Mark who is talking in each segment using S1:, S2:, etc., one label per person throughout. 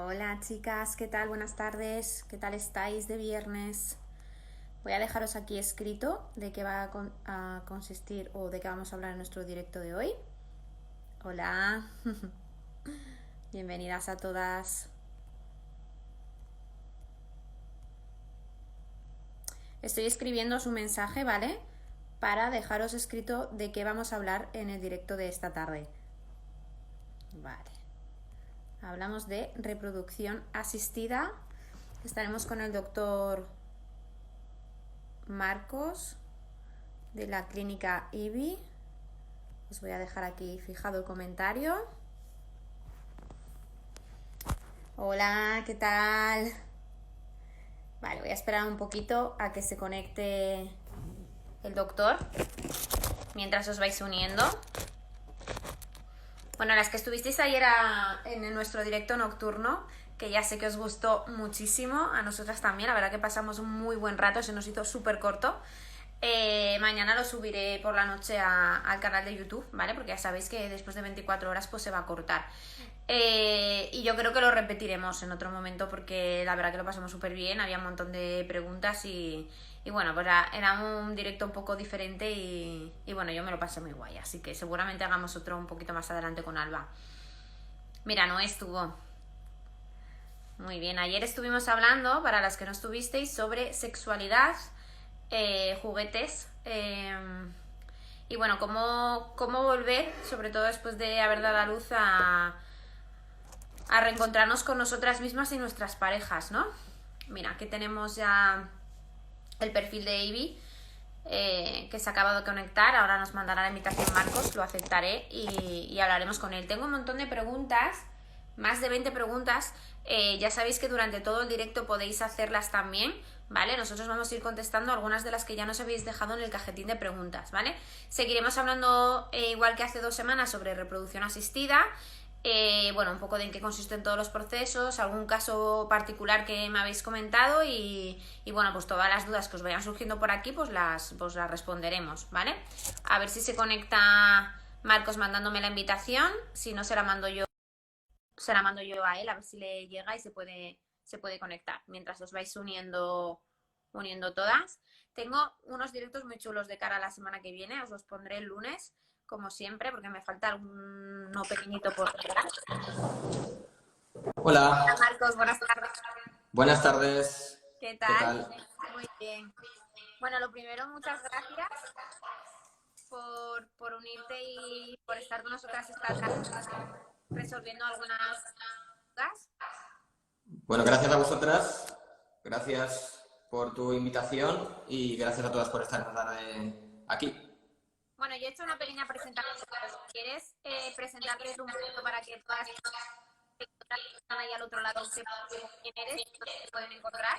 S1: Hola chicas, ¿qué tal? Buenas tardes, ¿qué tal estáis de viernes? Voy a dejaros aquí escrito de qué va a consistir o de qué vamos a hablar en nuestro directo de hoy. Hola, bienvenidas a todas. Estoy escribiendo su mensaje, ¿vale? Para dejaros escrito de qué vamos a hablar en el directo de esta tarde. Vale. Hablamos de reproducción asistida. Estaremos con el doctor Marcos de la clínica IBI. Os voy a dejar aquí fijado el comentario. Hola, ¿qué tal? Vale, voy a esperar un poquito a que se conecte el doctor mientras os vais uniendo. Bueno, las que estuvisteis ayer en nuestro directo nocturno, que ya sé que os gustó muchísimo, a nosotras también, la verdad que pasamos un muy buen rato, se nos hizo súper corto. Mañana lo subiré por la noche al canal de YouTube, ¿vale? Porque ya sabéis que después de 24 horas pues se va a cortar. Y yo creo que lo repetiremos en otro momento porque la verdad que lo pasamos súper bien, había un montón de preguntas y bueno, pues era un directo un poco diferente y bueno, yo me lo pasé muy guay, así que seguramente hagamos otro un poquito más adelante con Alba. Mira, no estuvo. Muy bien, ayer estuvimos hablando, para las que no estuvisteis, sobre sexualidad, juguetes y bueno, cómo volver, sobre todo después de haber dado a luz a reencontrarnos con nosotras mismas y nuestras parejas, ¿no? Mira, aquí tenemos ya el perfil de Ivy, que se acaba de conectar. Ahora nos mandará la invitación Marcos, lo aceptaré y hablaremos con él. Tengo un montón de preguntas, más de 20 preguntas. Ya sabéis que durante todo el directo podéis hacerlas también, ¿vale? Nosotros vamos a ir contestando algunas de las que ya nos habéis dejado en el cajetín de preguntas, ¿vale? Seguiremos hablando, igual que hace 2 semanas, sobre reproducción asistida. Bueno, un poco de en qué consisten todos los procesos, algún caso particular que me habéis comentado y bueno, pues todas las dudas que os vayan surgiendo por aquí, pues las responderemos, ¿vale? A ver si se conecta Marcos mandándome la invitación, si no se la mando yo a él, a ver si le llega y se puede conectar, mientras os vais uniendo todas. Tengo unos directos muy chulos de cara a la semana que viene, os los pondré el lunes, como siempre, porque me falta alguno pequeñito por delante. Hola
S2: Hola,
S1: Marcos, buenas tardes.
S2: buenas tardes.
S1: ¿Qué
S2: ¿Qué
S1: tal?
S2: tal?
S1: Muy bien. Bueno, lo primero, muchas gracias por unirte y por estar con nosotras esta tarde resolviendo algunas dudas.
S2: Bueno, gracias a vosotras, gracias por tu invitación y gracias a todas por estar esta tarde aquí.
S1: Bueno, yo he hecho una pequeña presentación, pero si quieres presentarles un poquito para que todas las que están ahí al otro lado sepan quién eres y dónde te pueden encontrar.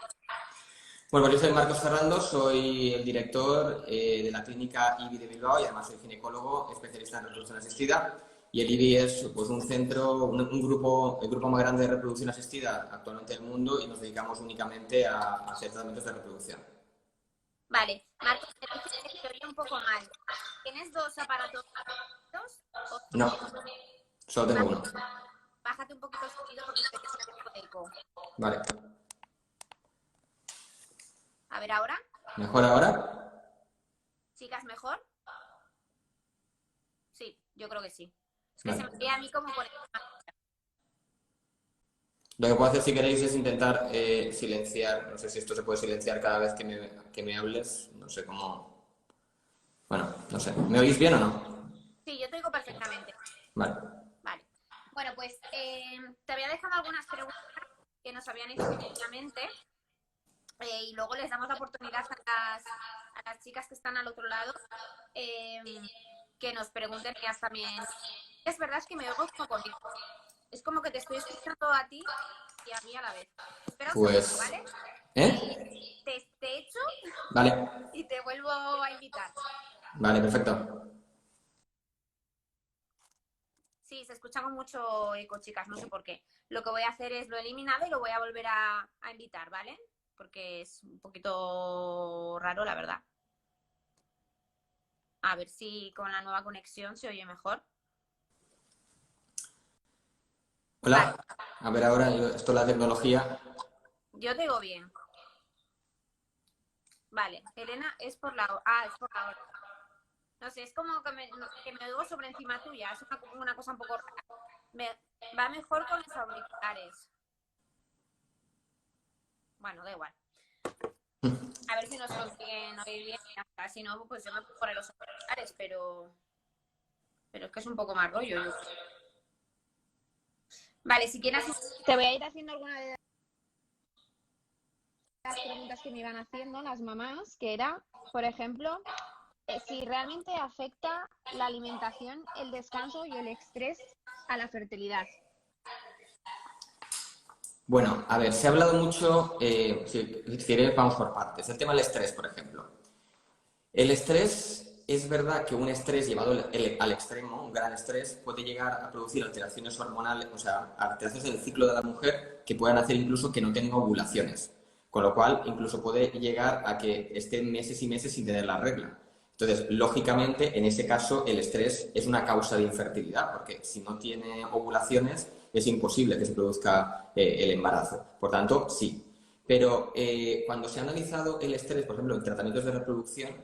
S2: Bueno, yo soy Marcos Ferrando, soy el director de la clínica IBI de Bilbao y además soy ginecólogo especialista en reproducción asistida. Y el IBI es pues, un centro, un grupo, el grupo más grande de reproducción asistida actualmente del mundo y nos dedicamos únicamente a hacer tratamientos de reproducción.
S1: Vale, Marcos, me dices que te oye un poco mal. ¿Tienes dos aparatos o
S2: No, solo tengo
S1: Vale,
S2: uno.
S1: bájate un poquito el sonido porque te estoy haciendo eco.
S2: Vale.
S1: A ver ahora,
S2: ¿Mejor ahora?
S1: ¿chicas mejor? Sí, yo creo que sí. Es que se me
S2: Vale.
S1: ve a mí como por encima.
S2: Lo que puedo hacer si queréis es intentar silenciar, no sé si esto se puede silenciar cada vez que me hables, no sé cómo... Bueno, no sé. ¿Me oís bien o no?
S1: Sí, yo te digo perfectamente.
S2: Vale.
S1: Vale. Bueno, pues te había dejado algunas preguntas que nos habían hecho previamente y luego les damos la oportunidad a las chicas que están al otro lado eh, que nos pregunten ellas también. Es verdad es que me oigo como con eco. Es como que te estoy escuchando a ti y a mí a la vez. Espera un segundo,
S2: Pues...
S1: ¿vale?
S2: ¿Eh?
S1: Te echo
S2: Vale.
S1: y te vuelvo a invitar.
S2: Vale, perfecto.
S1: Sí, se escucha con mucho eco, chicas, no sé por qué. Lo que voy a hacer es lo he eliminado y lo voy a volver a invitar, ¿vale? Porque es un poquito raro, la verdad. A ver si con la nueva conexión se oye mejor. Vale,
S2: Hola, a ver ahora, esto es la tecnología.
S1: yo te digo bien. Vale, Elena es por la... Ah, es por la hora. No sé, es como que me oigo sobre encima tuya. Es una cosa un poco rara. Me, va mejor con los auriculares. Bueno, da igual. A ver si nos consiguen oír bien. Si no, pues yo me puedo poner los auriculares, pero es que es un poco más rollo. Yo. Vale, si quieres... Te voy a ir haciendo alguna de las preguntas que me iban haciendo las mamás, que era, por ejemplo, si realmente afecta la alimentación, el descanso y el estrés a la fertilidad.
S2: Bueno, a ver, se ha hablado mucho, si quieres vamos por partes. El tema del estrés, por ejemplo. El estrés, es verdad que un estrés llevado al extremo, un gran estrés, puede llegar a producir alteraciones hormonales, o sea, alteraciones del ciclo de la mujer que puedan hacer incluso que no tenga ovulaciones. Con lo cual, incluso puede llegar a que esté meses y meses sin tener la regla. Entonces, lógicamente, en ese caso, el estrés es una causa de infertilidad, porque si no tiene ovulaciones, es imposible que se produzca el embarazo. Por tanto, sí. Pero cuando se ha analizado el estrés, por ejemplo, en tratamientos de reproducción,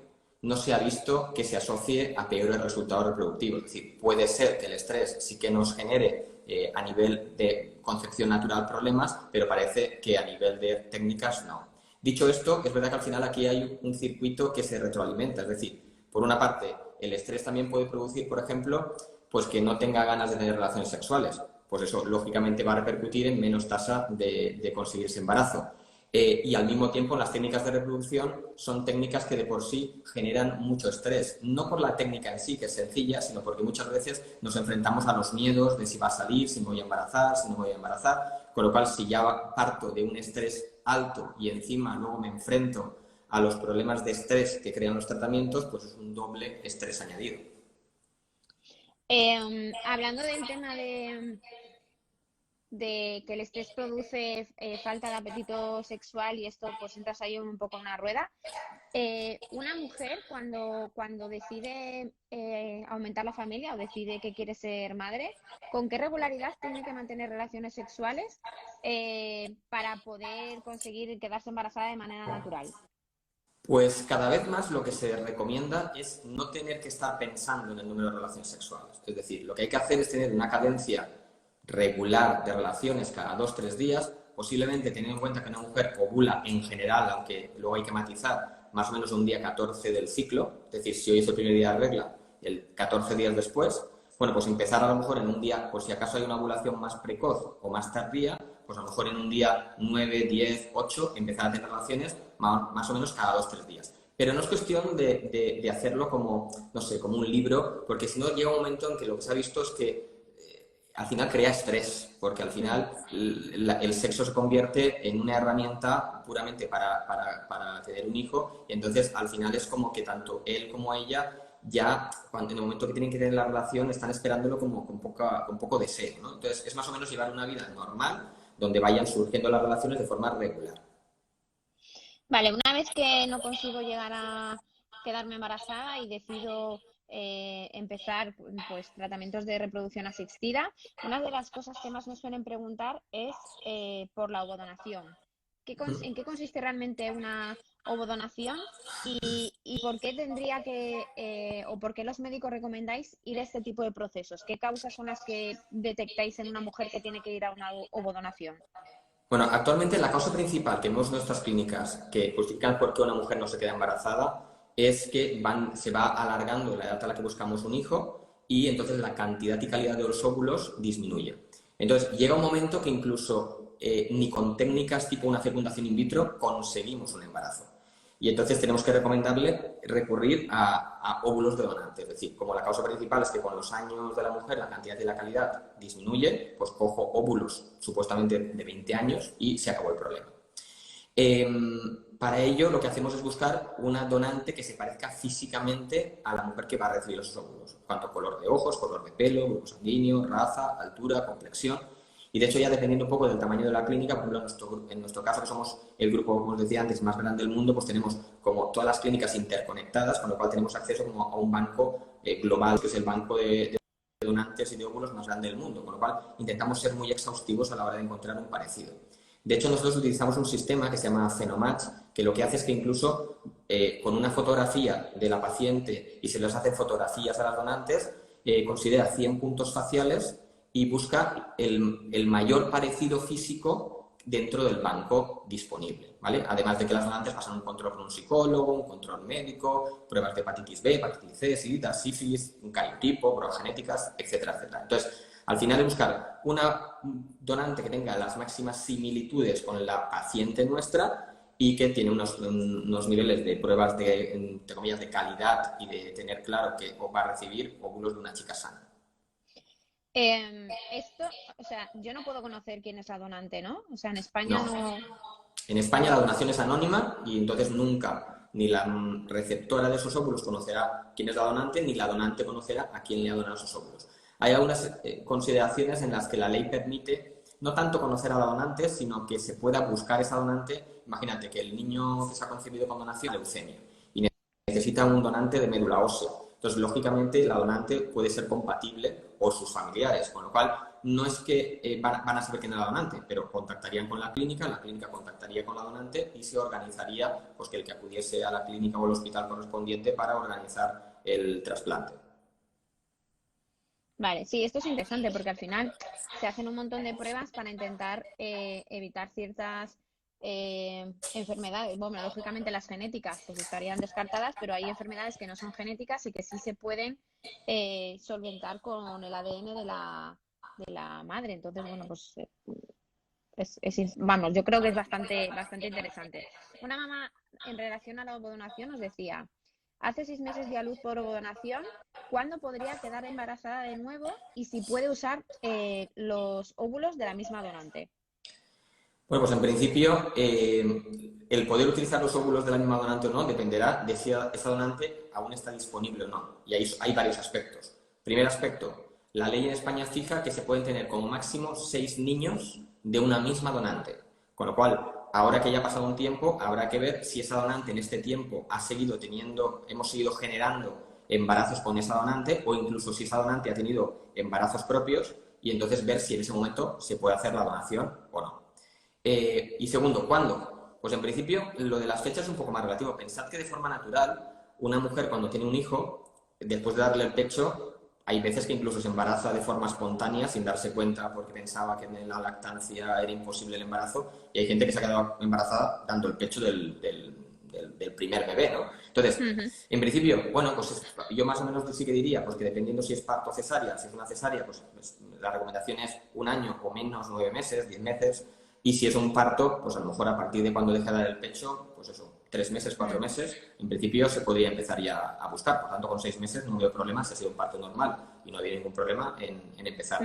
S2: no se ha visto que se asocie a peores resultados reproductivos. Es decir, puede ser que el estrés sí que nos genere a nivel de concepción natural problemas, pero parece que a nivel de técnicas no. Dicho esto, es verdad que al final aquí hay un circuito que se retroalimenta. Es decir, por una parte, el estrés también puede producir, por ejemplo, pues que no tenga ganas de tener relaciones sexuales. Pues eso, lógicamente, va a repercutir en menos tasa de conseguirse embarazo. Y al mismo tiempo las técnicas de reproducción son técnicas que de por sí generan mucho estrés, no por la técnica en sí, que es sencilla, sino porque muchas veces nos enfrentamos a los miedos de si va a salir, si me voy a embarazar, si no me voy a embarazar, con lo cual si ya parto de un estrés alto y encima luego me enfrento a los problemas de estrés que crean los tratamientos, pues es un doble estrés añadido.
S1: Hablando del tema de que el estrés produce falta de apetito sexual y esto pues entras ahí un poco en una rueda. Una mujer cuando decide aumentar la familia o decide que quiere ser madre, ¿con qué regularidad tiene que mantener relaciones sexuales para poder conseguir quedarse embarazada de manera natural?
S2: Pues cada vez más lo que se recomienda es no tener que estar pensando en el número de relaciones sexuales. Es decir, lo que hay que hacer es tener una cadencia regular de relaciones cada 2 o 3 días, posiblemente teniendo en cuenta que una mujer ovula en general, aunque luego hay que matizar, más o menos un día 14 del ciclo, es decir, si hoy es el primer día de regla, el 14 días después, bueno, pues empezar a lo mejor en un día, pues si acaso hay una ovulación más precoz o más tardía, pues a lo mejor en un día 9, 10, 8, empezar a tener relaciones más o menos cada 2 o 3 días. Pero no es cuestión de hacerlo como, no sé, como un libro, porque si no llega un momento en que lo que se ha visto es que al final crea estrés, porque al final el sexo se convierte en una herramienta puramente para tener un hijo, y entonces al final es como que tanto él como ella ya en el momento que tienen que tener la relación están esperándolo como con poco deseo, ¿no? Entonces es más o menos llevar una vida normal donde vayan surgiendo las relaciones de forma regular.
S1: Vale, una vez que no consigo llegar a quedarme embarazada y decido empezar pues tratamientos de reproducción asistida, una de las cosas que más me suelen preguntar es por la ovodonación. ¿En qué consiste realmente una ovodonación y por qué tendría que o por qué los médicos recomendáis ir a este tipo de procesos? ¿Qué causas son las que detectáis en una mujer que tiene que ir a una ovodonación?
S2: Bueno, actualmente la causa principal que vemos en nuestras clínicas que justifican por qué una mujer no se queda embarazada es que se va alargando la edad a la que buscamos un hijo y entonces la cantidad y calidad de los óvulos disminuye. Entonces llega un momento que incluso ni con técnicas tipo una fecundación in vitro conseguimos un embarazo. Y entonces tenemos que recomendarle recurrir a óvulos de donante. Es decir, como la causa principal es que con los años de la mujer la cantidad y la calidad disminuye, pues cojo óvulos supuestamente de 20 años y se acabó el problema. Para ello lo que hacemos es buscar una donante que se parezca físicamente a la mujer que va a recibir esos óvulos. En cuanto a color de ojos, color de pelo, grupo sanguíneo, raza, altura, complexión. Y de hecho ya dependiendo un poco del tamaño de la clínica, por ejemplo en nuestro caso que somos el grupo, como os decía antes, más grande del mundo, pues tenemos como todas las clínicas interconectadas, con lo cual tenemos acceso como a un banco global, que es el banco de donantes y de óvulos más grande del mundo, con lo cual intentamos ser muy exhaustivos a la hora de encontrar un parecido. De hecho, nosotros utilizamos un sistema que se llama Phenomatch, que lo que hace es que incluso con una fotografía de la paciente y se les hacen fotografías a las donantes, considera 100 puntos faciales y busca el mayor parecido físico dentro del banco disponible, ¿vale? Además de que las donantes pasan un control con un psicólogo, un control médico, pruebas de hepatitis B, hepatitis C, SIDA, sífilis, un cariotipo, pruebas genéticas, etcétera, etcétera. Entonces, al final es buscar una donante que tenga las máximas similitudes con la paciente nuestra y que tiene unos niveles de pruebas de, entre comillas, de calidad y de tener claro que va a recibir óvulos de una chica sana.
S1: Esto, o sea, yo no puedo conocer quién es la donante, ¿no? O sea, en España no.
S2: En España la donación es anónima y entonces nunca ni la receptora de esos óvulos conocerá quién es la donante, ni la donante conocerá a quién le ha donado esos óvulos. Hay algunas consideraciones en las que la ley permite no tanto conocer a la donante, sino que se pueda buscar esa donante. Imagínate que el niño que se ha concebido con donación de leucemia y necesita un donante de médula ósea. Entonces, lógicamente, la donante puede ser compatible o sus familiares, con lo cual no es que van a saber quién es la donante, pero contactarían con la clínica contactaría con la donante y se organizaría pues, que el que acudiese a la clínica o al hospital correspondiente para organizar el trasplante.
S1: Vale, sí, esto es interesante porque al final se hacen un montón de pruebas para intentar evitar ciertas enfermedades. Bueno, lógicamente las genéticas pues estarían descartadas, pero hay enfermedades que no son genéticas y que sí se pueden solventar con el ADN de la madre. Entonces, bueno, pues vamos, yo creo que es bastante interesante. Una mamá en relación a la ovodonación nos decía: hace 6 meses dio a luz por ovodonación. ¿Cuándo podría quedar embarazada de nuevo? Y si puede usar los óvulos de la misma donante.
S2: Bueno, pues en principio el poder utilizar los óvulos de la misma donante o no dependerá de si esa donante aún está disponible o no. Y ahí hay varios aspectos. Primer aspecto, la ley en España fija que se pueden tener como máximo 6 niños de una misma donante. Con lo cual, ahora que ya ha pasado un tiempo, habrá que ver si esa donante en este tiempo hemos seguido generando embarazos con esa donante o incluso si esa donante ha tenido embarazos propios y entonces ver si en ese momento se puede hacer la donación o no. Y segundo, ¿cuándo? Pues en principio lo de las fechas es un poco más relativo. Pensad que de forma natural una mujer cuando tiene un hijo, después de darle el pecho, hay veces que incluso se embaraza de forma espontánea sin darse cuenta porque pensaba que en la lactancia era imposible el embarazo y hay gente que se ha quedado embarazada dando el pecho del primer bebé, ¿no? Entonces, en principio, bueno, pues yo más o menos sí que diría pues que dependiendo si es parto o cesárea, si es una cesárea, pues la recomendación es 1 año o menos, 9 meses, 10 meses. Y si es un parto, pues a lo mejor a partir de cuando deja de dar el pecho, pues eso, 3 meses, 4 meses, en principio se podría empezar ya a buscar. Por tanto, con 6 meses no veo problema si ha sido un parto normal y no había ningún problema en empezar.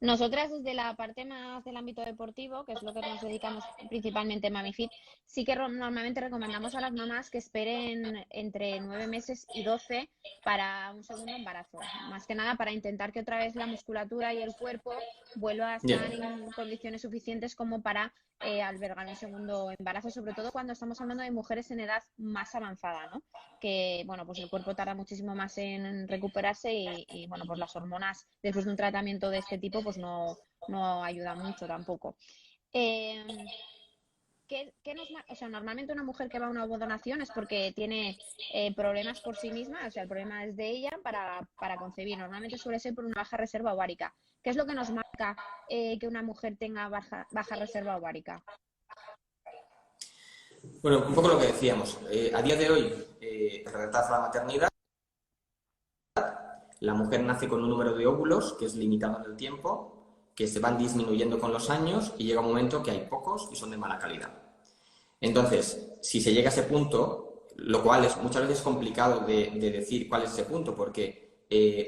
S1: Nosotras desde la parte más del ámbito deportivo, que es lo que nos dedicamos principalmente en MamiFit, sí que normalmente recomendamos a las mamás que esperen entre 9 meses y 12 para un segundo embarazo. Más que nada para intentar que otra vez la musculatura y el cuerpo vuelva a estar en condiciones suficientes como para albergar un segundo embarazo, sobre todo cuando estamos hablando de mujeres en edad más avanzada, ¿no? Que, bueno, pues el cuerpo tarda muchísimo más en recuperarse y bueno, pues las hormonas después de un tratamiento de este tipo pues no ayudan mucho tampoco. O sea, normalmente una mujer que va a una ovodonación es porque tiene problemas por sí misma, o sea, el problema es de ella para concebir. Normalmente suele ser por una baja reserva ovárica. ¿Qué es lo que nos marca que una mujer tenga baja reserva ovárica?
S2: Bueno, un poco lo que decíamos. A día de hoy, retrasa la maternidad. La mujer nace con un número de óvulos que es limitado en el tiempo, que se van disminuyendo con los años y llega un momento que hay pocos y son de mala calidad. Entonces, si se llega a ese punto, lo cual es muchas veces complicado de decir cuál es ese punto, porque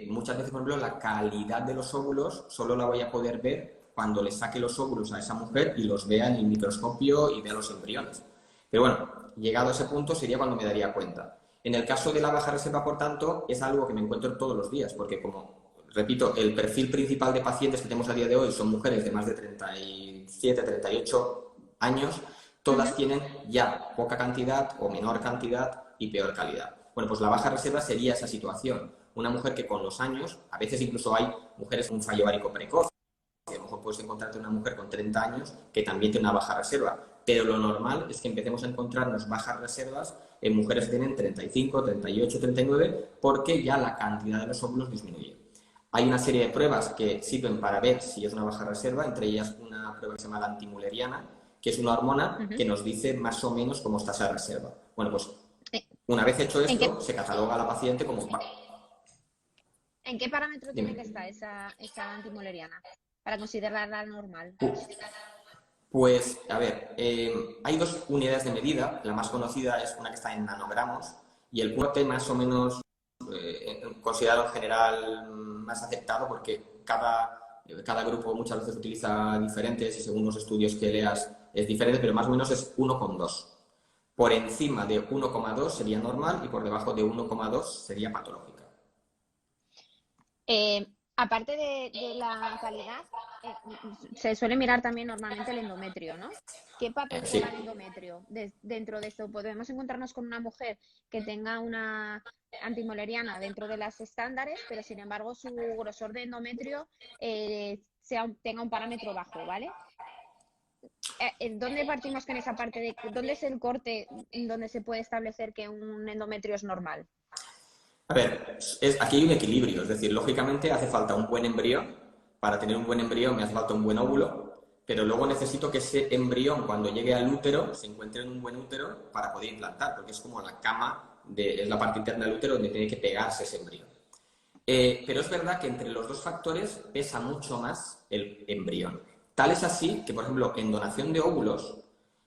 S2: muchas veces, por ejemplo, la calidad de los óvulos solo la voy a poder ver cuando le saque los óvulos a esa mujer y los vea en el microscopio y vea los embriones. Pero bueno, llegado a ese punto sería cuando me daría cuenta. En el caso de la baja reserva, por tanto, es algo que me encuentro todos los días, porque como, repito, el perfil principal de pacientes que tenemos a día de hoy son mujeres de más de 37, 38 años, todas tienen ya poca cantidad o menor cantidad y peor calidad. Bueno, pues la baja reserva sería esa situación. una mujer que con los años, a veces incluso hay mujeres con un fallo ovárico precoz, que a lo mejor puedes encontrarte una mujer con 30 años que también tiene una baja reserva, pero lo normal es que empecemos a encontrarnos bajas reservas en mujeres que tienen 35, 38, 39, porque ya la cantidad de los óvulos disminuye. Hay una serie de pruebas que sirven para ver si es una baja reserva, entre ellas una prueba que se llama la antimuleriana, que es una hormona que nos dice más o menos cómo está esa reserva. Bueno, pues una vez hecho esto, se cataloga a la paciente como...
S1: ¿En qué parámetro tiene que estar esa antimoleriana para considerarla normal?
S2: Pues, a ver, hay dos unidades de medida. La más conocida es una que está en nanogramos y el corte más o menos considerado en general más aceptado porque cada grupo muchas veces utiliza diferentes y según los estudios que leas es diferente, pero más o menos es 1,2. Por encima de 1,2 sería normal y por debajo de 1,2 sería patológica.
S1: Aparte de la calidad, se suele mirar también normalmente el endometrio, ¿no? ¿Qué papel juega el endometrio dentro de esto? Podemos encontrarnos con una mujer que tenga una antimoleriana dentro de las estándares, pero sin embargo su grosor de endometrio tenga un parámetro bajo, ¿vale? ¿Dónde partimos con esa parte de dónde es el corte donde se puede establecer que un endometrio es normal?
S2: A ver, aquí hay un equilibrio, es decir, lógicamente hace falta un buen embrión. Para tener un buen embrión me hace falta un buen óvulo, pero luego necesito que ese embrión, cuando llegue al útero, se encuentre en un buen útero para poder implantar, porque es como la cama, es la parte interna del útero donde tiene que pegarse ese embrión. Pero es verdad que entre los dos factores pesa mucho más el embrión. Tal es así que, por ejemplo, en donación de óvulos,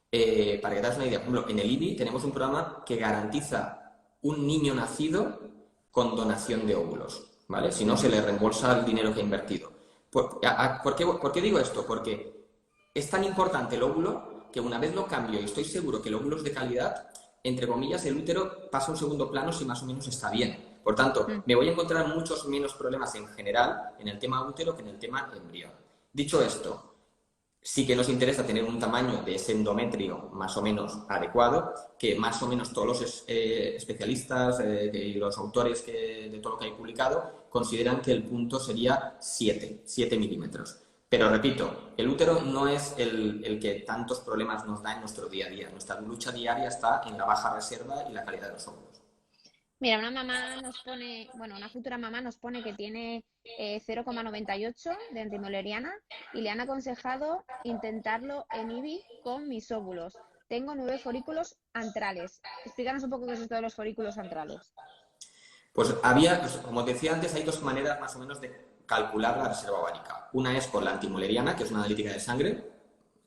S2: para que te hagas una idea, por ejemplo, en el IBI tenemos un programa que garantiza un niño nacido con donación de óvulos, ¿vale? Si no, se le reembolsa el dinero que ha invertido. ¿Por qué digo esto? Porque es tan importante el óvulo que una vez lo cambio y estoy seguro que el óvulo es de calidad, entre comillas, el útero pasa a un segundo plano si más o menos está bien. Por tanto, me voy a encontrar muchos menos problemas en general en el tema útero que en el tema embrión. Dicho esto, sí que nos interesa tener un tamaño de ese endometrio más o menos adecuado, que más o menos todos los especialistas y los autores de todo lo que hay publicado consideran que el punto sería 7 milímetros. Pero repito, el útero no es el que tantos problemas nos da en nuestro día a día. Nuestra lucha diaria está en la baja reserva y la calidad de los óvulos.
S1: Mira, una futura mamá nos pone que tiene 0,98 de antimoleriana y le han aconsejado intentarlo en IBI con mis óvulos. Tengo 9 folículos antrales. Explícanos un poco qué es esto de los folículos antrales.
S2: Pues como decía antes, hay dos maneras más o menos de calcular la reserva ovárica. Una es con la antimoleriana, que es una analítica de sangre,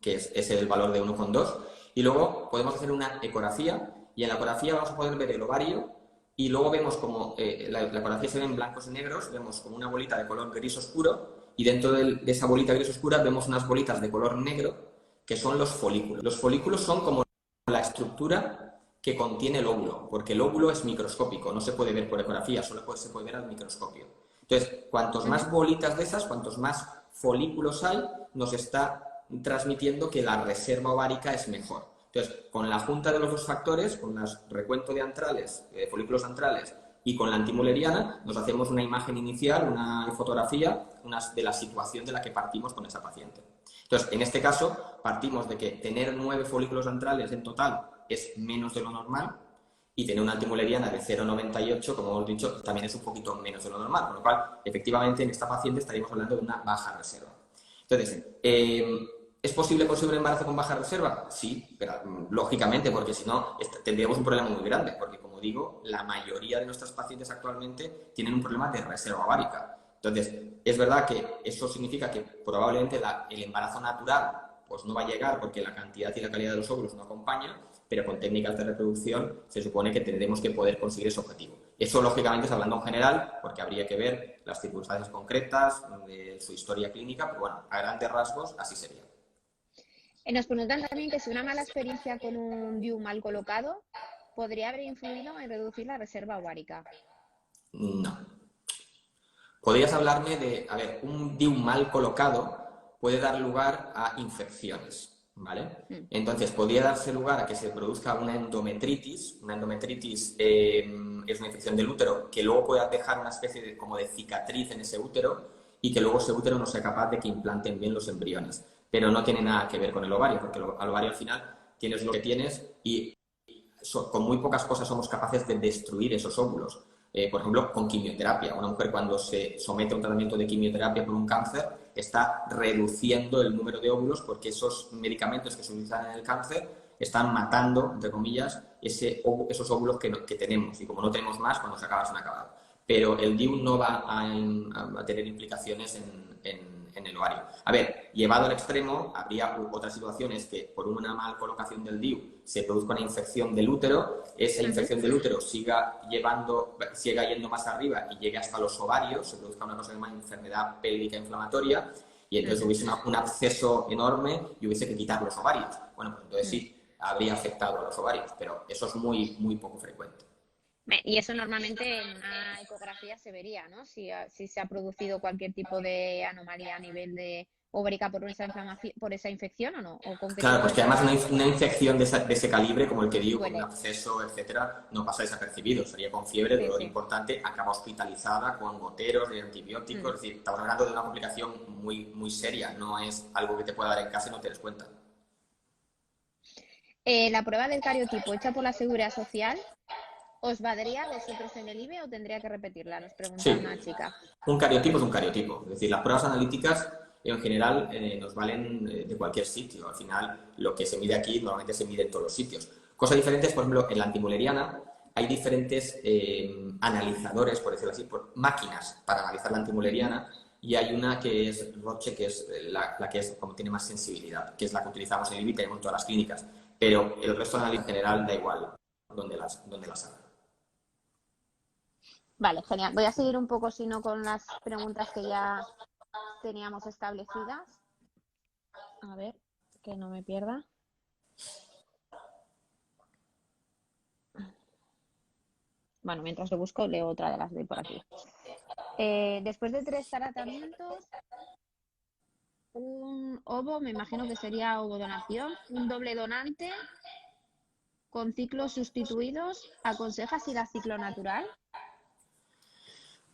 S2: que es el valor de 1,2, y luego podemos hacer una ecografía, y en la ecografía vamos a poder ver el ovario. Y luego vemos como la ecografía se ve en blancos y negros, vemos como una bolita de color gris oscuro y dentro de esa bolita gris oscura vemos unas bolitas de color negro que son los folículos. Los folículos son como la estructura que contiene el óvulo, porque el óvulo es microscópico, no se puede ver por ecografía, solo se puede ver al microscopio. Entonces, cuantos más bolitas de esas, cuantos más folículos hay, nos está transmitiendo que la reserva ovárica es mejor. Entonces, con la junta de los dos factores, con el recuento de antrales, folículos antrales y con la antimoleriana, nos hacemos una imagen inicial, una fotografía de la situación de la que partimos con esa paciente. Entonces, en este caso, partimos de que tener 9 folículos antrales en total es menos de lo normal y tener una antimoleriana de 0,98, como hemos dicho, también es un poquito menos de lo normal, con lo cual, efectivamente, en esta paciente estaríamos hablando de una baja reserva. Entonces, ¿es posible conseguir un embarazo con baja reserva? Sí, pero lógicamente, porque si no tendríamos un problema muy grande, porque como digo, la mayoría de nuestras pacientes actualmente tienen un problema de reserva ovárica. Entonces, es verdad que eso significa que probablemente el embarazo natural pues no va a llegar porque la cantidad y la calidad de los óvulos no acompaña, pero con técnicas de reproducción se supone que tendremos que poder conseguir ese objetivo. Eso, lógicamente, es hablando en general, porque habría que ver las circunstancias concretas de su historia clínica, pero bueno, a grandes rasgos, así sería.
S1: Nos preguntan también que si una mala experiencia con un DIU mal colocado podría haber influido en reducir la reserva ovárica.
S2: No. Podrías hablarme de, un DIU mal colocado puede dar lugar a infecciones, ¿vale?
S1: Mm.
S2: Entonces, podría darse lugar a que se produzca una endometritis. Una endometritis es una infección del útero que luego pueda dejar una especie de, como de cicatriz en ese útero y que luego ese útero no sea capaz de que implanten bien los embriones. Pero no tiene nada que ver con el ovario, porque el ovario al final tienes lo que tienes y con muy pocas cosas somos capaces de destruir esos óvulos. Por ejemplo, con quimioterapia. Una mujer cuando se somete a un tratamiento de quimioterapia por un cáncer está reduciendo el número de óvulos porque esos medicamentos que se utilizan en el cáncer están matando, entre comillas, esos óvulos que tenemos. Y como no tenemos más, cuando se acaba, se han acabado. Pero el DIU no va a tener implicaciones en el ovario. A ver, llevado al extremo, habría otras situaciones que por una mal colocación del DIU se produzca una infección del útero, esa infección del útero siga yendo más arriba y llegue hasta los ovarios, se produzca una cosa que se llama enfermedad pélvica inflamatoria y entonces hubiese un absceso enorme y hubiese que quitar los ovarios. Bueno, pues entonces sí, habría afectado a los ovarios, pero eso es muy, muy poco frecuente.
S1: Y eso normalmente en una ecografía se vería, ¿no? Si se ha producido cualquier tipo de anomalía a nivel de ovárica por esa inflamación, por esa infección o no, o con qué
S2: Claro,
S1: tipo
S2: pues
S1: de
S2: que además
S1: síntomas
S2: una infección de ese calibre, como el que digo, con un
S1: duele.
S2: absceso, etcétera, no pasa desapercibido. Sería con fiebre,
S1: Sí,
S2: dolor
S1: sí.
S2: importante, acaba hospitalizada con goteros de antibióticos. Es decir, estamos hablando de una complicación muy, muy seria. No es algo que te pueda dar en casa y no te des cuenta.
S1: La prueba del cariotipo hecha por la Seguridad Social, ¿os valdría a vosotros en el IBE o tendría que repetirla? Nos pregunta
S2: Sí,
S1: una chica.
S2: un cariotipo es un cariotipo. Es decir, las pruebas analíticas en general nos valen de cualquier sitio. Al final, lo que se mide aquí normalmente se mide en todos los sitios. Cosas diferentes, por ejemplo, en la antimuleriana hay diferentes analizadores, por decirlo así, por máquinas para analizar la antimuleriana y hay una que es Roche, que es la que es como tiene más sensibilidad, que es la que utilizamos en el IBI y tenemos en todas las clínicas. Pero el resto de análisis en general da igual donde las hagan.
S1: Vale, genial. Voy a seguir un poco, si no, con las preguntas que ya teníamos establecidas. A ver, que no me pierda. Bueno, mientras lo busco, leo otra de las de por aquí. Después de 3 tratamientos, un ovo, me imagino que sería ovodonación, un doble donante con ciclos sustituidos, ¿aconsejas ir a ciclo natural?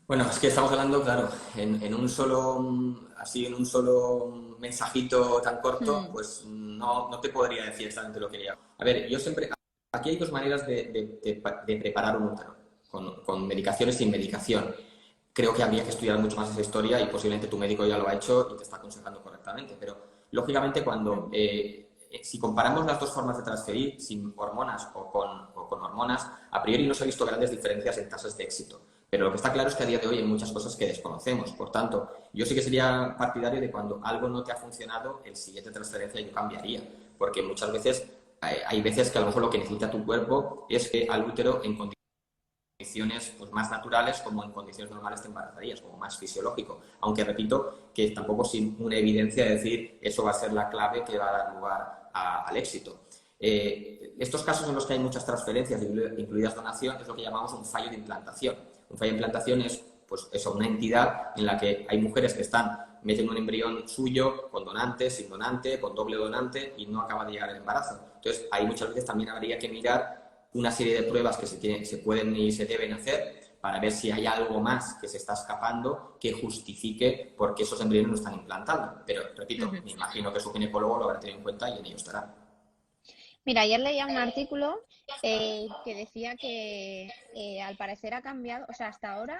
S2: Bueno, es que estamos hablando, claro, en un solo, así, en un solo mensajito tan corto, pues no te podría decir exactamente lo que haría. A ver, yo siempre, aquí hay dos maneras de preparar un útero, con medicación y sin medicación. Creo que habría que estudiar mucho más esa historia y posiblemente tu médico ya lo ha hecho y te está aconsejando correctamente. Pero, lógicamente, si comparamos las dos formas de transferir, sin hormonas o con hormonas, a priori no se ha visto grandes diferencias en tasas de éxito. Pero lo que está claro es que a día de hoy hay muchas cosas que desconocemos. Por tanto, yo sí que sería partidario de cuando algo no te ha funcionado, el siguiente transferencia yo cambiaría. Porque muchas veces, hay veces que a lo mejor lo que necesita tu cuerpo es que al útero en condiciones pues, más naturales como en condiciones normales te embarazarías, como más fisiológico. Aunque repito que tampoco sin una evidencia de decir eso va a ser la clave que va a dar lugar al éxito. Estos casos en los que hay muchas transferencias, incluidas donación, es lo que llamamos un fallo de implantación. Un fallo de implantación es pues, eso, una entidad en la que hay mujeres que meten un embrión suyo con donante, sin donante, con doble donante y no acaba de llegar el embarazo. Entonces, ahí muchas veces también habría que mirar una serie de pruebas que se pueden y se deben hacer para ver si hay algo más que se está escapando que justifique por qué esos embriones no están implantando. Pero, repito, me imagino que su ginecólogo lo habrá tenido en cuenta y en ello estará.
S1: Mira, ayer leía un artículo que decía que al parecer ha cambiado, o sea, hasta ahora,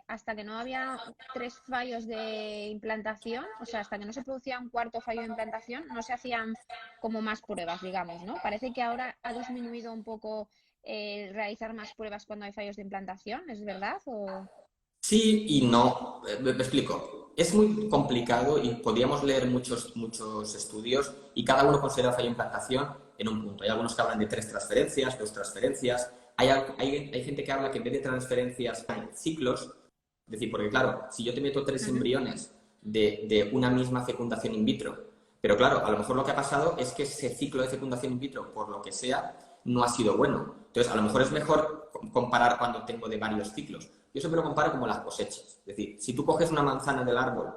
S1: hasta que no había 3 fallos de implantación, o sea, hasta que no se producía un cuarto fallo de implantación, no se hacían como más pruebas, digamos, ¿no? Parece que ahora ha disminuido un poco realizar más pruebas cuando hay fallos de implantación, ¿es verdad? O...
S2: Sí y no. Me explico. Es muy complicado y podríamos leer muchos estudios y cada uno considera fallo de implantación en un punto. Hay algunos que hablan de 3 transferencias, 2 transferencias. Hay gente que habla que en vez de transferencias hay ciclos. Es decir, porque claro, si yo te meto 3 embriones de una misma fecundación in vitro, pero claro, a lo mejor lo que ha pasado es que ese ciclo de fecundación in vitro, por lo que sea, no ha sido bueno. Entonces, a lo mejor es mejor comparar cuando tengo de varios ciclos. Yo siempre lo comparo como las cosechas. Es decir, si tú coges una manzana del árbol,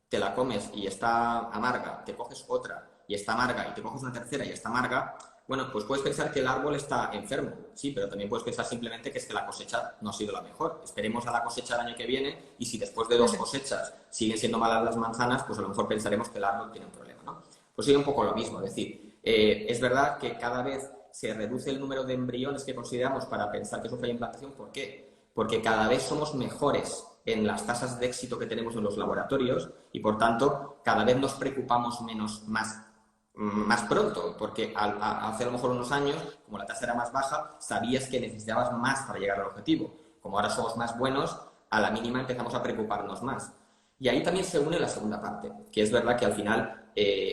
S2: te la comes y está amarga, te coges otra y está amarga y te coges una tercera y está amarga, bueno, pues puedes pensar que el árbol está enfermo, sí, pero también puedes pensar simplemente que es que la cosecha no ha sido la mejor. Esperemos a la cosecha del año que viene y si después de 2 cosechas siguen siendo malas las manzanas, pues a lo mejor pensaremos que el árbol tiene un problema, ¿no? Pues sigue un poco lo mismo, es decir, es verdad que cada vez se reduce el número de embriones que consideramos para pensar que es un fallo de implantación. ¿Por qué? Porque cada vez somos mejores en las tasas de éxito que tenemos en los laboratorios y, por tanto, cada vez nos preocupamos más pronto, porque hace a lo mejor unos años, como la tasa era más baja, sabías que necesitabas más para llegar al objetivo. Como ahora somos más buenos, a la mínima empezamos a preocuparnos más. Y ahí también se une la segunda parte, que es verdad que al final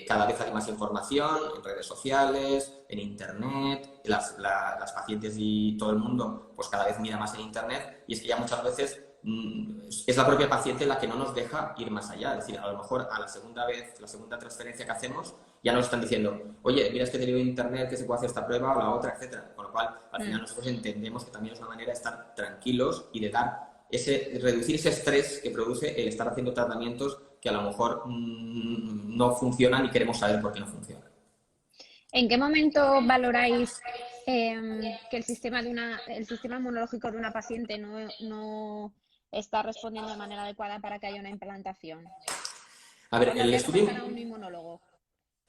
S2: cada vez hay más información en redes sociales, en internet, las pacientes y todo el mundo pues cada vez mira más en internet, y es que ya muchas veces es la propia paciente la que no nos deja ir más allá. Es decir, a lo mejor a la segunda vez, la segunda transferencia que hacemos, ya nos están diciendo, oye, mira, es que he tenido en internet que se puede hacer esta prueba o la otra, etcétera. Con lo cual, al final nosotros entendemos que también es una manera de estar tranquilos y de reducir ese estrés que produce el estar haciendo tratamientos que a lo mejor no funcionan y queremos saber por qué no funcionan.
S1: ¿En qué momento valoráis que el sistema inmunológico de una paciente no está respondiendo de manera adecuada para que haya una implantación?
S2: A ver,
S1: ¿Cuándo habría que pasar a un inmunólogo?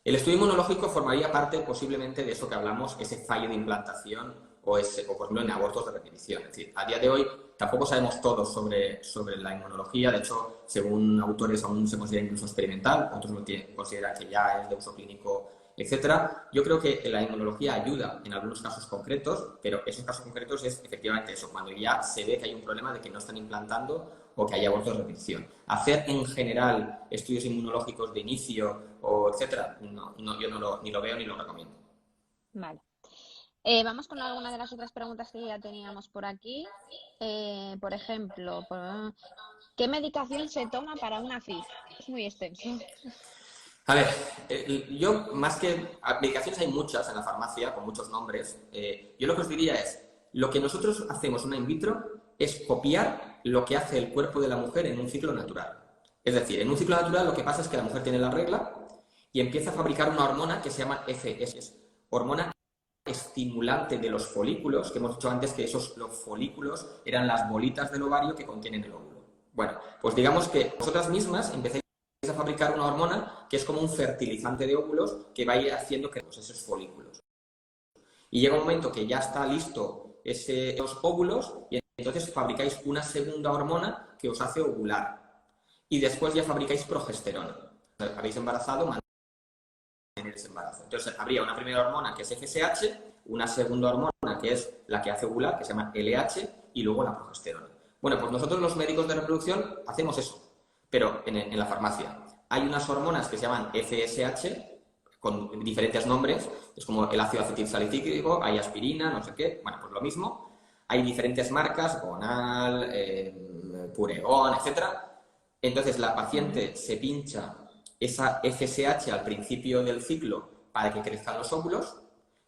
S2: el estudio inmunológico formaría parte posiblemente de eso que hablamos, ese fallo de implantación o por ejemplo en abortos de repetición. Es decir, a día de hoy tampoco sabemos todo sobre la inmunología. De hecho, según autores aún se considera incluso experimental, otros lo consideran que ya es de uso clínico, etcétera. Yo creo que la inmunología ayuda en algunos casos concretos, pero esos casos concretos es efectivamente eso, cuando ya se ve que hay un problema de que no están implantando o que hay abortos de repetición. Hacer en general estudios inmunológicos de inicio o etcétera, yo ni lo veo ni lo recomiendo.
S1: Vale. Vamos con alguna de las otras preguntas que ya teníamos por aquí. Por ejemplo, ¿qué medicación se toma para una FIV? Es muy extenso.
S2: A ver, yo más que medicaciones hay muchas en la farmacia con muchos nombres. Yo lo que os diría es, lo que nosotros hacemos una in vitro es copiar lo que hace el cuerpo de la mujer en un ciclo natural. Es decir, en un ciclo natural lo que pasa es que la mujer tiene la regla y empieza a fabricar una hormona que se llama FS, hormona estimulante de los folículos, que hemos dicho antes que los folículos eran las bolitas del ovario que contienen el óvulo. Bueno, pues digamos que vosotras mismas empezáis a fabricar una hormona que es como un fertilizante de óvulos que va a ir haciendo que esos folículos. Y llega un momento que ya está listo esos óvulos y entonces fabricáis una segunda hormona que os hace ovular. Y después ya fabricáis progesterona. Habéis embarazado, mantener ese embarazo. Entonces habría una primera hormona que es FSH, una segunda hormona que es la que hace ovular, que se llama LH, y luego la progesterona. Bueno, pues nosotros los médicos de reproducción hacemos eso, pero en la farmacia. Hay unas hormonas que se llaman FSH, con diferentes nombres, es como el ácido acetilsalicílico, hay aspirina, no sé qué, bueno, pues lo mismo. Hay diferentes marcas, Gonal, Puregon, etcétera. Entonces la paciente se pincha esa FSH al principio del ciclo para que crezcan los óvulos.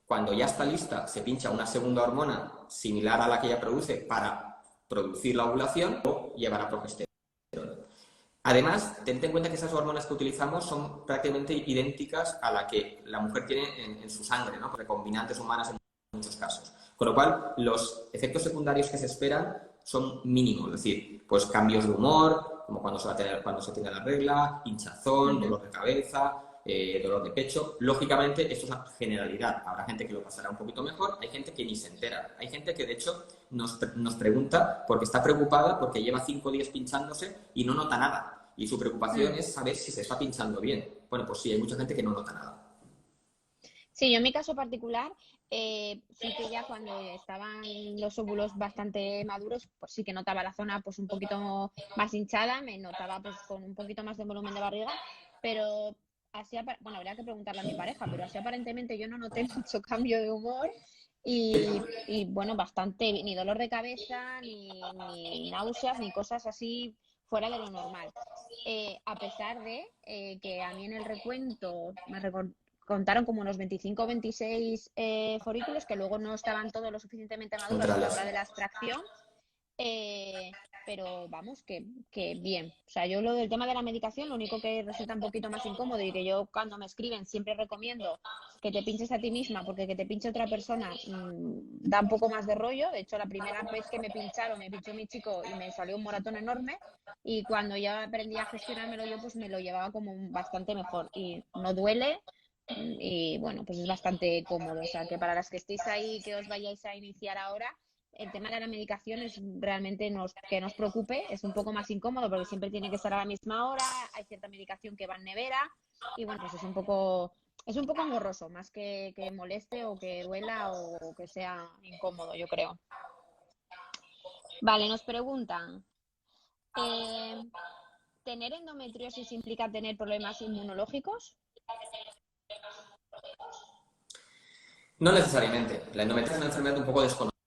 S2: Cuando ya está lista, se pincha una segunda hormona similar a la que ella produce para producir la ovulación o llevar a progesterona. Además, tened en cuenta que esas hormonas que utilizamos son prácticamente idénticas a la que la mujer tiene en su sangre, ¿no? Recombinantes humanas en muchos casos. Con lo cual, los efectos secundarios que se esperan son mínimos, es decir, pues cambios de humor, como cuando se tiene la regla, hinchazón, dolor de cabeza, dolor de pecho. Lógicamente, esto es una generalidad. Habrá gente que lo pasará un poquito mejor, hay gente que ni se entera. Hay gente que, de hecho, nos pregunta porque está preocupada porque lleva 5 días pinchándose y no nota nada. Y su preocupación es saber si se está pinchando bien. Bueno, pues sí, hay mucha gente que no nota nada.
S1: Sí, yo en mi caso particular, sí que ya cuando estaban los óvulos bastante maduros, pues sí que notaba la zona pues un poquito más hinchada, me notaba pues con un poquito más de volumen de barriga, pero así, bueno, habría que preguntarle a mi pareja, pero así aparentemente yo no noté mucho cambio de humor y bueno, bastante, ni dolor de cabeza, ni náuseas, ni cosas así fuera de lo normal. A pesar de que a mí en el recuento contaron como unos 25 o 26 folículos que luego no estaban todos lo suficientemente maduros a la
S2: Centrales.
S1: hora de la extracción. pero vamos, que bien. O sea, yo lo del tema de la medicación, lo único que resulta un poquito más incómodo y que yo cuando me escriben siempre recomiendo que te pinches a ti misma, porque que te pinche otra persona da un poco más de rollo. De hecho, la primera vez que me pincharon, me pinchó mi chico y me salió un moratón enorme, y cuando ya aprendí a gestionármelo yo, pues me lo llevaba como bastante mejor y no duele. Y bueno, pues es bastante cómodo. O sea, que para las que estéis ahí, que os vayáis a iniciar ahora, el tema de la medicación es realmente que nos preocupe, es un poco más incómodo porque siempre tiene que estar a la misma hora, hay cierta medicación que va en nevera y bueno, pues es un poco engorroso, más que moleste o que duela o que sea incómodo, yo creo. Vale, nos preguntan, eh, ¿tener endometriosis implica tener problemas inmunológicos?
S2: No necesariamente. La endometriosis es una enfermedad un poco desconocida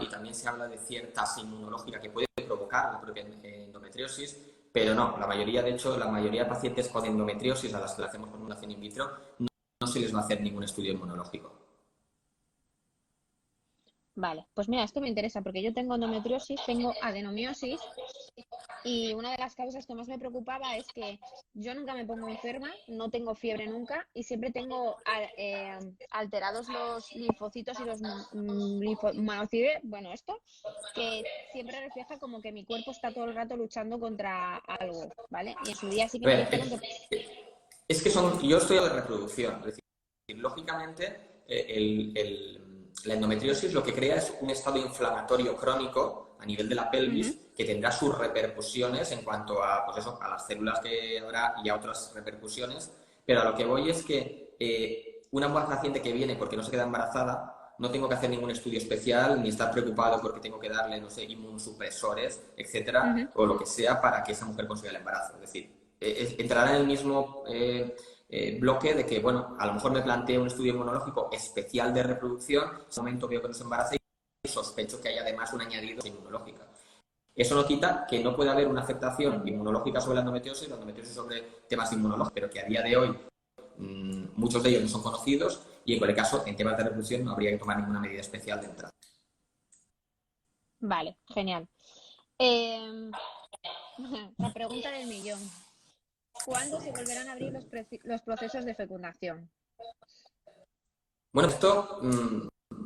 S2: y también se habla de cierta tasa inmunológica que puede provocar la propia endometriosis, pero no, de hecho, la mayoría de pacientes con endometriosis a las que le hacemos formulación in vitro no se les va a hacer ningún estudio inmunológico.
S1: Vale, pues mira, esto me interesa porque yo tengo endometriosis, tengo adenomiosis. Y una de las causas que más me preocupaba es que yo nunca me pongo enferma, no tengo fiebre nunca y siempre tengo alterados los linfocitos y los monocitos, bueno, esto, que siempre refleja como que mi cuerpo está todo el rato luchando contra algo, ¿vale? Y en su día sí que
S2: A
S1: me
S2: ver,
S1: dijeron que...
S2: es que yo estoy de reproducción, es decir, lógicamente la endometriosis lo que crea es un estado inflamatorio crónico a nivel de la pelvis que tendrá sus repercusiones en cuanto a, pues eso, a las células que habrá y a otras repercusiones, pero a lo que voy es que una paciente que viene porque no se queda embarazada, no tengo que hacer ningún estudio especial ni estar preocupado porque tengo que darle, no sé, inmunosupresores, etcétera, o lo que sea para que esa mujer consiga el embarazo. Es decir, entrará en el mismo bloque de que, bueno, a lo mejor me planteo un estudio inmunológico especial de reproducción, en ese momento veo que no se embaraza y sospecho que hay además un añadido inmunológico. Eso no quita que no pueda haber una afectación inmunológica sobre la endometriosis sobre temas inmunológicos, pero que a día de hoy muchos de ellos no son conocidos y en cualquier caso, en temas de reproducción no habría que tomar ninguna medida especial de entrada.
S1: Vale, genial. La pregunta del millón. ¿Cuándo se volverán a abrir los procesos de fecundación?
S2: Bueno, esto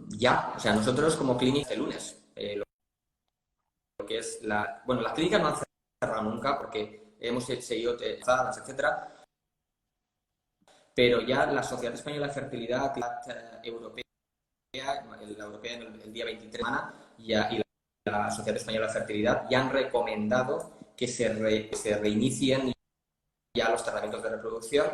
S2: ya, o sea, nosotros como clínica el lunes, lo que es la... Bueno, las clínicas no han cerrado nunca porque hemos seguido tezadas, etcétera, pero ya la Sociedad Española de Fertilidad, la europea el día 23 de semana, y la Sociedad Española de Fertilidad ya han recomendado que se reinicien ya los tratamientos de reproducción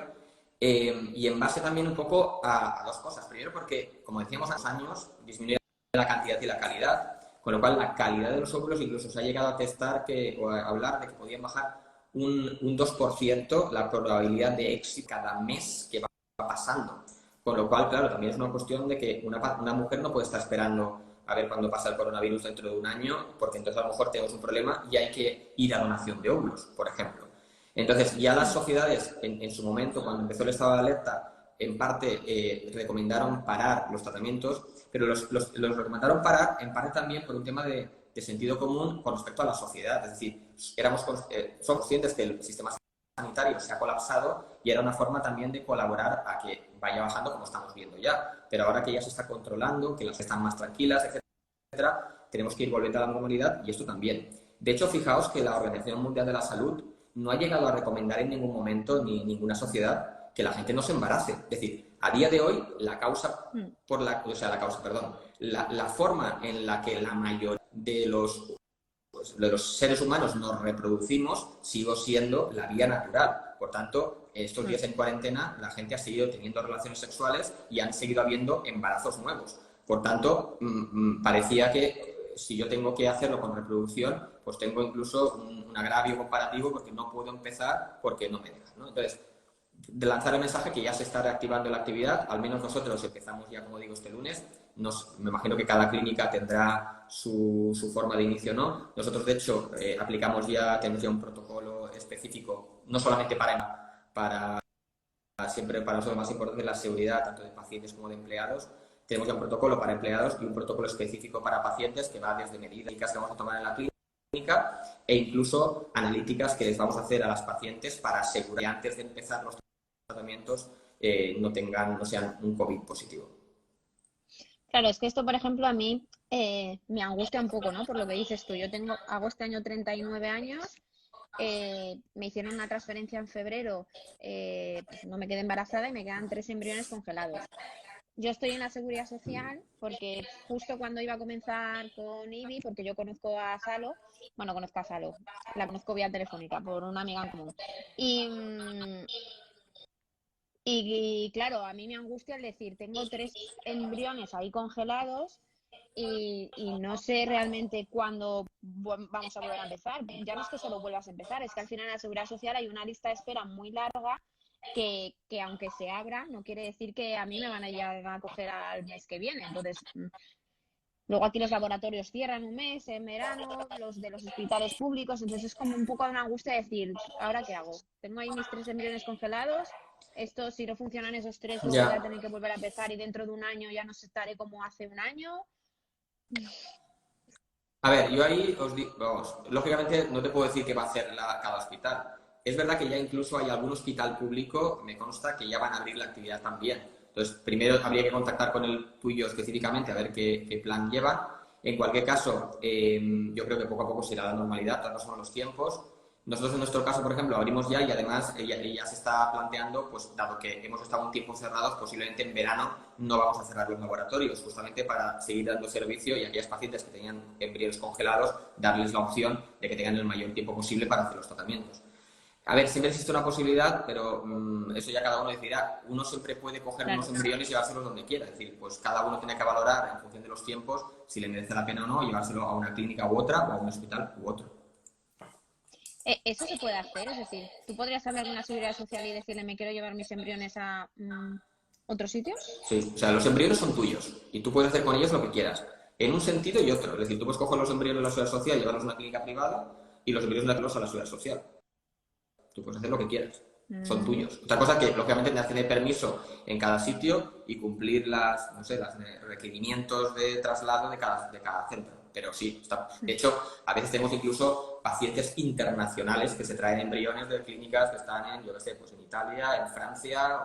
S2: y en base también un poco a dos cosas. Primero porque, como decíamos, a los años disminuye la cantidad y la calidad, con lo cual la calidad de los óvulos incluso se ha llegado a testar o a hablar de que podían bajar un 2% la probabilidad de éxito cada mes que va pasando. Con lo cual, claro, también es una cuestión de que una mujer no puede estar esperando a ver cuándo pasa el coronavirus dentro de un año, porque entonces a lo mejor tenemos un problema y hay que ir a donación de óvulos, por ejemplo. Entonces, ya las sociedades, en su momento, cuando empezó el estado de alerta, en parte recomendaron parar los tratamientos, pero los recomendaron parar en parte también por un tema de sentido común con respecto a la sociedad. Es decir, somos conscientes que el sistema sanitario se ha colapsado y era una forma también de colaborar a que vaya bajando como estamos viendo ya. Pero ahora que ya se está controlando, que las están más tranquilas, etcétera, tenemos que ir volviendo a la normalidad y esto también. De hecho, fijaos que la Organización Mundial de la Salud no ha llegado a recomendar en ningún momento ni ninguna sociedad que la gente no se embarace. Es decir, a día de hoy la forma en la que la mayoría de los seres humanos nos reproducimos sigue siendo la vía natural. Por tanto, estos días en cuarentena la gente ha seguido teniendo relaciones sexuales y han seguido habiendo embarazos nuevos. Por tanto, parecía que si yo tengo que hacerlo con reproducción, pues tengo incluso un agravio comparativo porque no puedo empezar porque no me dejan, ¿no? Entonces, de lanzar el mensaje que ya se está reactivando la actividad, al menos nosotros empezamos ya, como digo, este lunes. Me imagino que cada clínica tendrá su forma de inicio, ¿no? Nosotros, de hecho, tenemos ya un protocolo específico, no solamente para siempre para nosotros más importante la seguridad, tanto de pacientes como de empleados. Tenemos ya un protocolo para empleados y un protocolo específico para pacientes que va desde medidas que vamos a tomar en la clínica e incluso analíticas que les vamos a hacer a las pacientes para asegurar que antes de empezar los tratamientos no sean un COVID positivo.
S3: Claro, es que esto, por ejemplo, a mí me angustia un poco, ¿no? Por lo que dices tú. Hago este año 39 años, me hicieron una transferencia en febrero, pues no me quedé embarazada y me quedan 3 embriones congelados. Yo estoy en la Seguridad Social porque justo cuando iba a comenzar con IBI, porque yo conozco a Salo, la conozco vía telefónica por una amiga en común. Y claro, a mí me angustia el decir, tengo 3 embriones ahí congelados y no sé realmente cuándo vamos a volver a empezar. Ya no es que solo vuelvas a empezar, es que al final en la Seguridad Social hay una lista de espera muy larga que aunque se abra, no quiere decir que a mí me van a llegar a coger al mes que viene. Entonces, luego aquí los laboratorios cierran un mes en verano, los de los hospitales públicos, entonces es como un poco una angustia decir, ¿ahora qué hago? Tengo ahí mis 3 embriones congelados, esto si no funcionan esos 3 luego voy a tener que volver a empezar y dentro de un año ya no estaré como hace un año.
S2: A ver, yo ahí os digo, vamos, lógicamente no te puedo decir qué va a hacer cada hospital. Es verdad que ya incluso hay algún hospital público, me consta, que ya van a abrir la actividad también. Entonces, primero habría que contactar con el tuyo específicamente a ver qué plan lleva. En cualquier caso, yo creo que poco a poco se irá la normalidad, tanto son los tiempos. Nosotros en nuestro caso, por ejemplo, abrimos ya y además ya se está planteando, pues dado que hemos estado un tiempo cerrados, posiblemente en verano no vamos a cerrar los laboratorios, justamente para seguir dando servicio y a aquellas pacientes que tenían embriones congelados, darles la opción de que tengan el mayor tiempo posible para hacer los tratamientos. A ver, siempre existe una posibilidad, pero eso ya cada uno decidirá. Uno siempre puede coger unos embriones y llevárselos donde quiera. Es decir, pues cada uno tiene que valorar en función de los tiempos si le merece la pena o no llevárselo a una clínica u otra o a un hospital u otro.
S3: ¿Eso se puede hacer? Es decir, ¿tú podrías hablar con la Seguridad Social y decirle me quiero llevar mis embriones a otro sitio?
S2: Sí, o sea, los embriones son tuyos y tú puedes hacer con ellos lo que quieras, en un sentido y otro. Es decir, tú puedes coger los embriones de la Seguridad Social y llevarlos a una clínica privada y los embriones llevarlos a la Seguridad Social. Tú puedes hacer lo que quieras, son tuyos. Otra cosa que, lógicamente, tendrás que tener permiso en cada sitio y cumplir los requerimientos de traslado de cada centro. Pero sí, de hecho, a veces tenemos incluso pacientes internacionales que se traen embriones de clínicas que están en, yo qué sé, pues en Italia, en Francia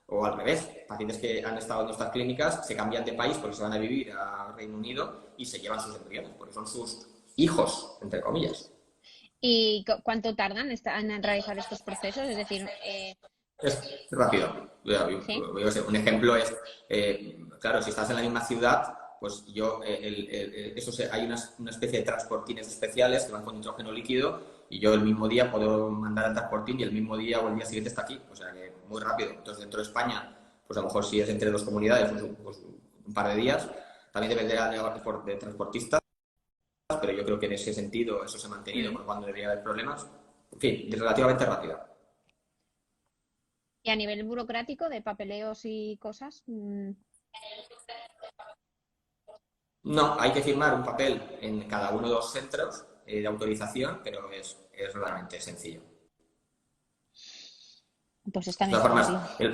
S2: o al revés. Pacientes que han estado en nuestras clínicas se cambian de país porque se van a vivir a Reino Unido y se llevan sus embriones, porque son sus hijos, entre comillas.
S3: ¿Y cuánto tardan en realizar estos procesos? Es decir,
S2: es rápido.
S3: ¿sí?
S2: Un ejemplo es, claro, si estás en la misma ciudad, pues hay una especie de transportines especiales que van con nitrógeno líquido y yo el mismo día puedo mandar el transportín y el mismo día o el día siguiente está aquí. O sea que muy rápido. Entonces, dentro de España, pues a lo mejor si es entre 2 comunidades, pues un par de días. También dependerá de transportistas, pero yo creo que en ese sentido eso se ha mantenido por cuando debería haber problemas. En fin, relativamente rápida.
S3: ¿Y a nivel burocrático de papeleos y cosas?
S2: No, hay que firmar un papel en cada uno de los centros de autorización, pero es realmente sencillo.
S3: Pues está
S2: De
S3: bien.
S2: todas formas, el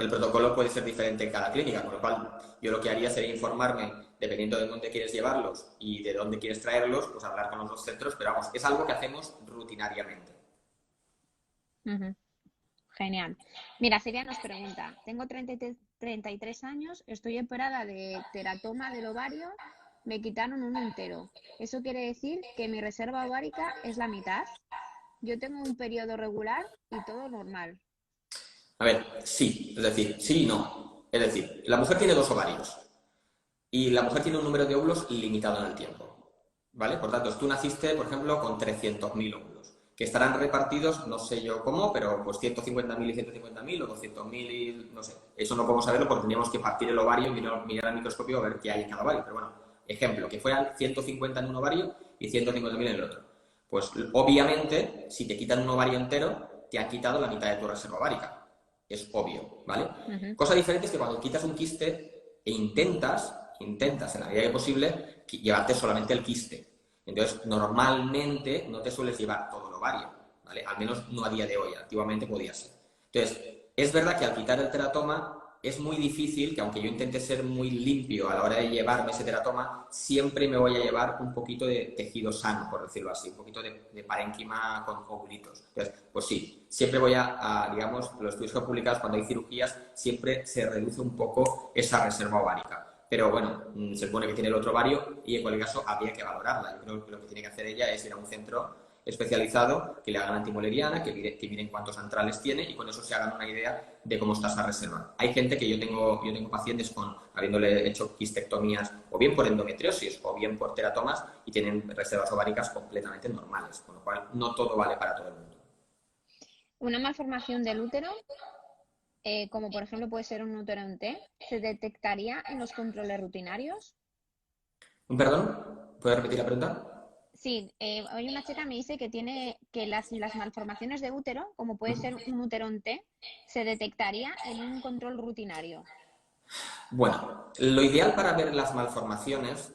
S2: protocolo puede ser diferente en cada clínica, con lo cual yo lo que haría sería informarme, dependiendo de dónde quieres llevarlos y de dónde quieres traerlos, pues hablar con los dos centros, pero vamos, es algo que hacemos rutinariamente.
S3: Genial. Mira, Silvia nos pregunta, tengo 33 años, estoy operada de teratoma del ovario, me quitaron uno entero. ¿Eso quiere decir que mi reserva ovárica es la mitad? Yo tengo un periodo regular y todo normal.
S2: A ver, sí, es decir, sí y no. Es decir, la mujer tiene 2 ovarios y la mujer tiene un número de óvulos limitado en el tiempo, ¿vale? Por tanto, tú naciste, por ejemplo, con 300.000 óvulos, que estarán repartidos, no sé yo cómo, pero pues 150.000 y 150.000 o 200.000 y no sé. Eso no podemos saberlo porque tendríamos que partir el ovario y mirar al microscopio a ver qué hay en cada ovario. Pero bueno, ejemplo, que fueran 150 en un ovario y 150.000 en el otro. Pues obviamente, si te quitan un ovario entero, te han quitado la mitad de tu reserva ovárica. Es obvio, ¿vale? Cosa diferente es que cuando quitas un quiste e intentas en la medida que posible llevarte solamente el quiste. Entonces, normalmente no te sueles llevar todo el ovario, ¿vale? Al menos no a día de hoy, antiguamente podía ser. Entonces, es verdad que al quitar el teratoma es muy difícil que, aunque yo intente ser muy limpio a la hora de llevarme ese teratoma, siempre me voy a llevar un poquito de tejido sano, por decirlo así, un poquito de parénquima con ovulitos. Entonces, pues sí, siempre voy digamos, los estudios que he publicado, cuando hay cirugías, siempre se reduce un poco esa reserva ovárica. Pero bueno, se supone que tiene el otro ovario y en cualquier caso habría que valorarla. Yo creo que lo que tiene que hacer ella es ir a un centro especializado, que le hagan antimoleriana, que miren cuántos antrales tiene y con eso se hagan una idea de cómo está esa reserva. Hay gente que yo tengo pacientes habiéndole hecho quistectomías o bien por endometriosis o bien por teratomas y tienen reservas ováricas completamente normales, con lo cual no todo vale para todo el mundo.
S3: Una malformación del útero, como por ejemplo puede ser un útero en T, ¿se detectaría en los controles rutinarios?
S2: ¿Un perdón? ¿Puedes repetir la pregunta?
S3: Sí, hoy una chica me dice que tiene que las malformaciones de útero, como puede ser un útero en T, se detectaría en un control rutinario.
S2: Bueno, lo ideal para ver las malformaciones,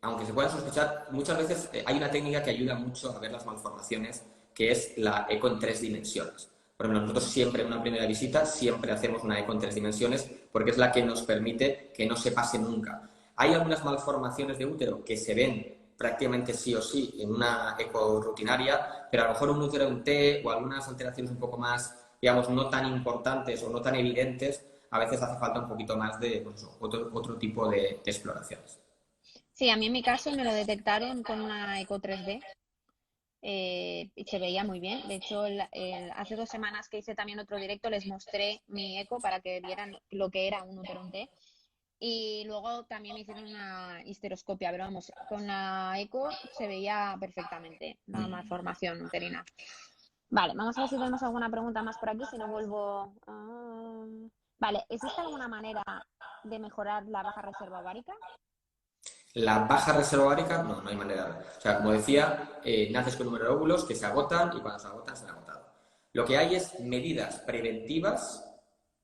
S2: aunque se puedan sospechar, muchas veces hay una técnica que ayuda mucho a ver las malformaciones, que es la eco en 3 dimensiones. Por ejemplo, nosotros siempre en una primera visita, siempre hacemos una eco en 3 dimensiones porque es la que nos permite que no se pase nunca. Hay algunas malformaciones de útero que se ven prácticamente sí o sí en una eco rutinaria, pero a lo mejor un útero en T o algunas alteraciones un poco más, digamos, no tan importantes o no tan evidentes, a veces hace falta un poquito más de pues eso, otro tipo de exploraciones.
S3: Sí, a mí en mi caso me lo detectaron con una eco 3D y se veía muy bien. De hecho, hace 2 semanas que hice también otro directo les mostré mi eco para que vieran lo que era un útero en T. Y luego también me hicieron una histeroscopia, pero vamos, con la eco se veía perfectamente la malformación uterina. Vale, vamos a ver si tenemos alguna pregunta más por aquí, si no vuelvo. Vale, ¿existe alguna manera de mejorar la baja reserva ovárica?
S2: La baja reserva ovárica, no hay manera. O sea, como decía, naces con un número de óvulos que se agotan y cuando se agotan se han agotado. Lo que hay es medidas preventivas,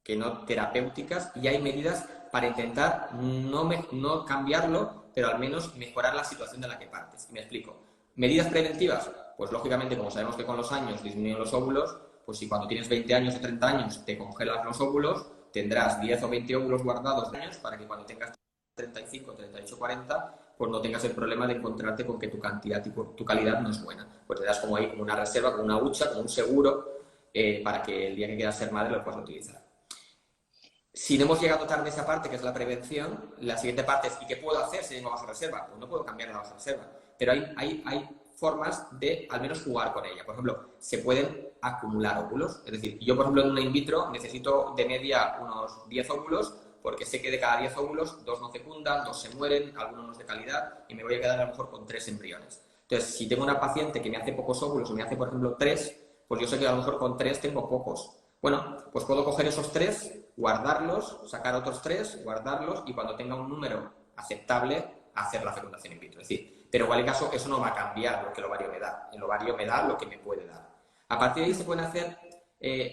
S2: que no terapéuticas, y hay medidas para intentar no cambiarlo, pero al menos mejorar la situación de la que partes. Y me explico. Medidas preventivas, pues lógicamente, como sabemos que con los años disminuyen los óvulos, pues si cuando tienes 20 años o 30 años te congelas los óvulos, tendrás 10 o 20 óvulos guardados de años para que cuando tengas 35, 38, 40, pues no tengas el problema de encontrarte con que tu cantidad y tu calidad no es buena. Pues te das como ahí como una reserva, como una hucha, como un seguro, para que el día que quieras ser madre lo puedas utilizar. Si no hemos llegado tarde a esa parte, que es la prevención, la siguiente parte es ¿y qué puedo hacer si tengo baja reserva? Pues no puedo cambiar la baja reserva, pero hay formas de al menos jugar con ella. Por ejemplo, se pueden acumular óvulos. Es decir, yo, por ejemplo, en una in vitro necesito de media unos 10 óvulos porque sé que de cada 10 óvulos, 2 no fecundan, 2 se mueren, algunos no es de calidad y me voy a quedar a lo mejor con 3 embriones. Entonces, si tengo una paciente que me hace pocos óvulos o me hace, por ejemplo, 3, pues yo sé que a lo mejor con 3 tengo pocos. Bueno, pues puedo coger esos 3, guardarlos, sacar otros 3, guardarlos y cuando tenga un número aceptable, hacer la fecundación in vitro. Es decir, pero en cualquier caso, eso no va a cambiar lo que el ovario me da. El ovario me da lo que me puede dar. A partir de ahí se pueden hacer,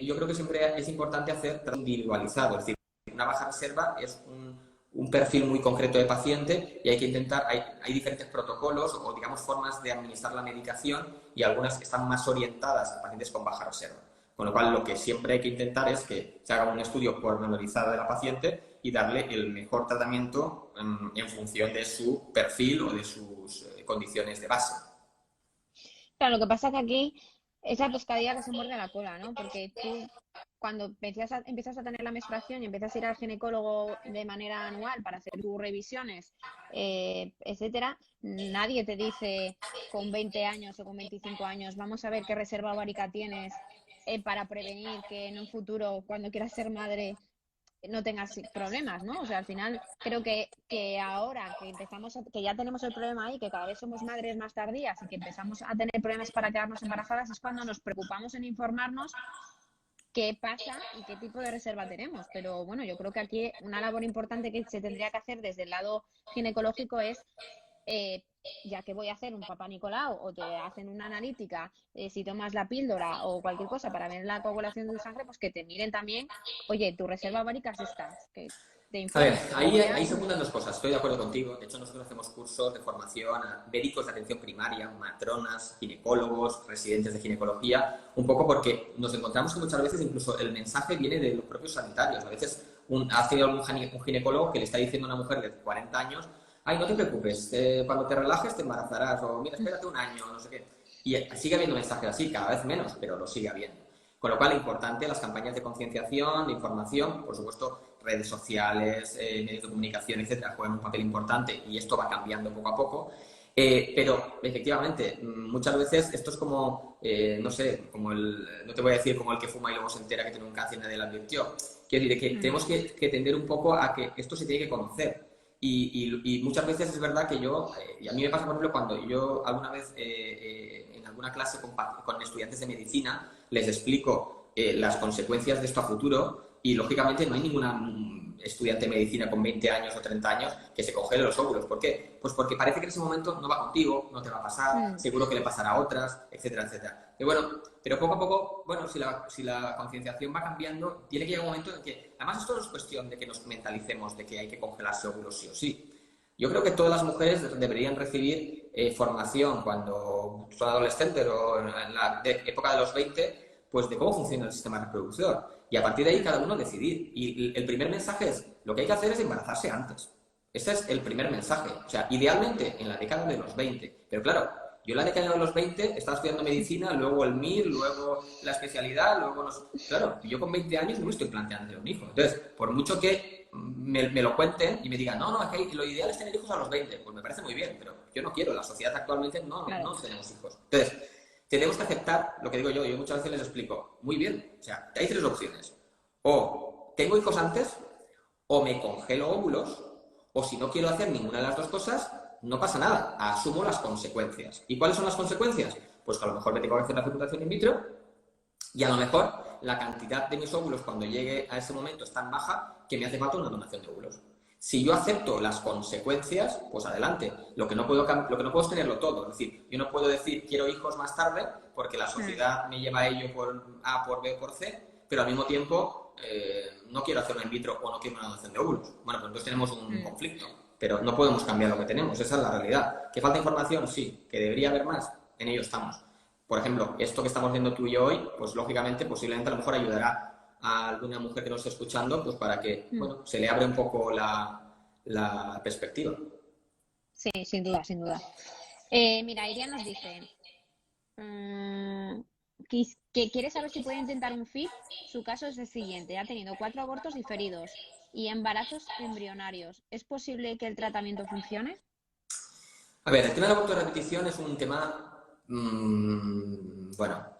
S2: yo creo que siempre es importante hacer individualizado. Es decir, una baja reserva es un perfil muy concreto de paciente y hay que intentar, hay diferentes protocolos o digamos formas de administrar la medicación y algunas que están más orientadas a pacientes con baja reserva. Con lo cual, lo que siempre hay que intentar es que se haga un estudio pormenorizado de la paciente y darle el mejor tratamiento en función de su perfil o de sus condiciones de base.
S3: Claro, lo que pasa es que aquí es la pescadilla que se muerde la cola, ¿no? Porque tú cuando empiezas a tener la menstruación y empiezas a ir al ginecólogo de manera anual para hacer tus revisiones, etcétera, nadie te dice con 20 años o con 25 años, vamos a ver qué reserva ovárica tienes para prevenir que en un futuro, cuando quieras ser madre, no tengas problemas, ¿no? O sea, al final creo que ahora que que ya tenemos el problema ahí, que cada vez somos madres más tardías y que empezamos a tener problemas para quedarnos embarazadas, es cuando nos preocupamos en informarnos qué pasa y qué tipo de reserva tenemos. Pero bueno, yo creo que aquí una labor importante que se tendría que hacer desde el lado ginecológico es ya que voy a hacer un papá Nicolau o te hacen una analítica, si tomas la píldora o cualquier cosa para ver la coagulación de tu sangre, pues que te miren también, oye, tu reserva ovárica es esta, te
S2: A ver,
S3: informes.
S2: ahí se juntan dos cosas. Estoy de acuerdo contigo. De hecho, nosotros hacemos cursos de formación a médicos de atención primaria, matronas, ginecólogos, residentes de ginecología, un poco porque nos encontramos que muchas veces incluso el mensaje viene de los propios sanitarios. A veces ha tenido un ginecólogo que le está diciendo a una mujer de 40 años, ay, no te preocupes, cuando te relajes te embarazarás, o mira, espérate un año, no sé qué. Y sigue habiendo mensajes así, cada vez menos, pero lo sigue habiendo. Con lo cual, importante las campañas de concienciación, de información, por supuesto, redes sociales, medios de comunicación, etcétera, juegan un papel importante y esto va cambiando poco a poco. Pero, efectivamente, muchas veces esto es como, no sé, no te voy a decir como el que fuma y luego se entera que tiene un cáncer y nadie le advirtió. Quiero decir que tenemos que tender un poco a que esto se tiene que conocer. Y muchas veces es verdad que y a mí me pasa, por ejemplo, cuando yo alguna vez en alguna clase con estudiantes de medicina les explico las consecuencias de esto a futuro y, lógicamente, no hay ninguna estudiante de medicina con 20 años o 30 años que se congele los óvulos. ¿Por qué? Pues porque parece que en ese momento no va contigo, no te va a pasar, seguro que le pasará a otras, etcétera, etcétera. Y bueno, pero poco a poco, bueno, si la concienciación va cambiando, tiene que llegar un momento en que, además, esto no es cuestión de que nos mentalicemos de que hay que congelarse óvulos sí o sí. Yo creo que todas las mujeres deberían recibir formación cuando son adolescentes o en la época de los 20, pues de cómo funciona el sistema reproductor. Y a partir de ahí cada uno decidir. Y el primer mensaje es, lo que hay que hacer es embarazarse antes. Ese es el primer mensaje. O sea, idealmente en la década de los 20. Pero claro, yo en la década de los 20 estaba estudiando medicina, luego el MIR, luego la especialidad, luego Claro, yo con 20 años no me estoy planteando tener un hijo. Entonces, por mucho que me lo cuenten y me digan, no, es que lo ideal es tener hijos a los 20, pues me parece muy bien, pero yo no quiero. La sociedad actualmente no tenemos hijos. Entonces, tenemos que aceptar lo que digo yo. Yo muchas veces les explico, muy bien, o sea, hay tres opciones. O tengo hijos antes, o me congelo óvulos, o si no quiero hacer ninguna de las dos cosas, no pasa nada, asumo las consecuencias. ¿Y cuáles son las consecuencias? Pues que a lo mejor me tengo que hacer la fecundación in vitro y a lo mejor la cantidad de mis óvulos cuando llegue a ese momento es tan baja que me hace falta una donación de óvulos. Si yo acepto las consecuencias, pues adelante. Lo que no puedo es tenerlo todo. Es decir, yo no puedo decir quiero hijos más tarde porque la sociedad me lleva a ello por A, por B o por C, pero al mismo tiempo no quiero hacer una in vitro o no quiero una donación de óvulos. Bueno, pues entonces tenemos un conflicto, pero no podemos cambiar lo que tenemos. Esa es la realidad. ¿Que falta información? Sí. ¿Que debería haber más? En ello estamos. Por ejemplo, esto que estamos viendo tú y yo hoy, pues lógicamente, posiblemente a lo mejor ayudará a alguna mujer que nos esté escuchando, pues para que, bueno, se le abre un poco la perspectiva.
S3: Sí, sin duda, sin duda. Mira, Iria nos dice que quiere saber si puede intentar un FIV. Su caso es el siguiente: ha tenido 4 abortos diferidos y embarazos embrionarios. ¿Es posible que el tratamiento funcione?
S2: A ver, el tema del aborto de repetición es un tema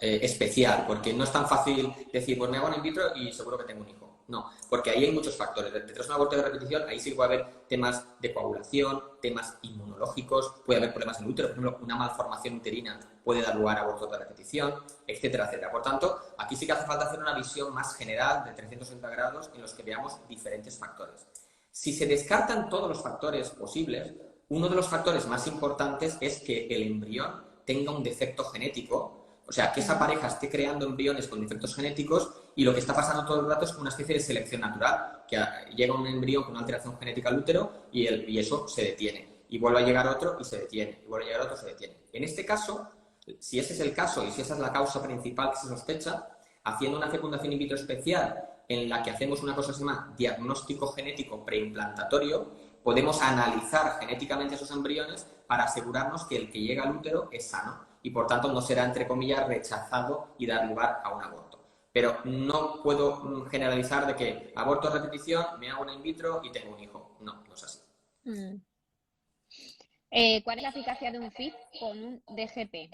S2: especial, porque no es tan fácil decir, pues me hago un in vitro y seguro que tengo un hijo. No, porque ahí hay muchos factores. Detrás de un aborto de repetición, ahí sí puede haber temas de coagulación, temas inmunológicos, puede haber problemas en el útero, por ejemplo, una malformación uterina puede dar lugar a abortos de repetición, etcétera, etcétera. Por tanto, aquí sí que hace falta hacer una visión más general de 360 grados en los que veamos diferentes factores. Si se descartan todos los factores posibles, uno de los factores más importantes es que el embrión tenga un defecto genético, o sea, que esa pareja esté creando embriones con defectos genéticos y lo que está pasando todo el rato es una especie de selección natural, que llega un embrión con una alteración genética al útero y eso se detiene. Y vuelve a llegar otro y se detiene, y vuelve a llegar otro y se detiene. En este caso, si ese es el caso y si esa es la causa principal que se sospecha, haciendo una fecundación in vitro especial en la que hacemos una cosa que se llama diagnóstico genético preimplantatorio, podemos analizar genéticamente esos embriones para asegurarnos que el que llega al útero es sano y, por tanto, no será, entre comillas, rechazado y dar lugar a un aborto. Pero no puedo generalizar de que aborto a repetición, me hago una in vitro y tengo un hijo. No, no es así.
S3: ¿Cuál es la eficacia de un FIV con un DGP?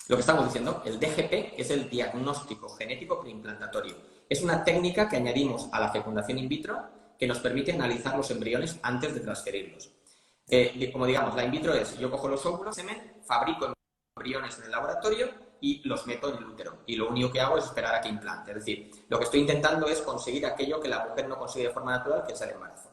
S2: Lo que estamos diciendo, el DGP es el diagnóstico genético preimplantatorio. Es una técnica que añadimos a la fecundación in vitro que nos permite analizar los embriones antes de transferirlos. Como digamos, la in vitro es, yo cojo los óvulos, semen, fabrico embriones en el laboratorio y los meto en el útero. Y lo único que hago es esperar a que implante. Es decir, lo que estoy intentando es conseguir aquello que la mujer no consigue de forma natural, que es el embarazo.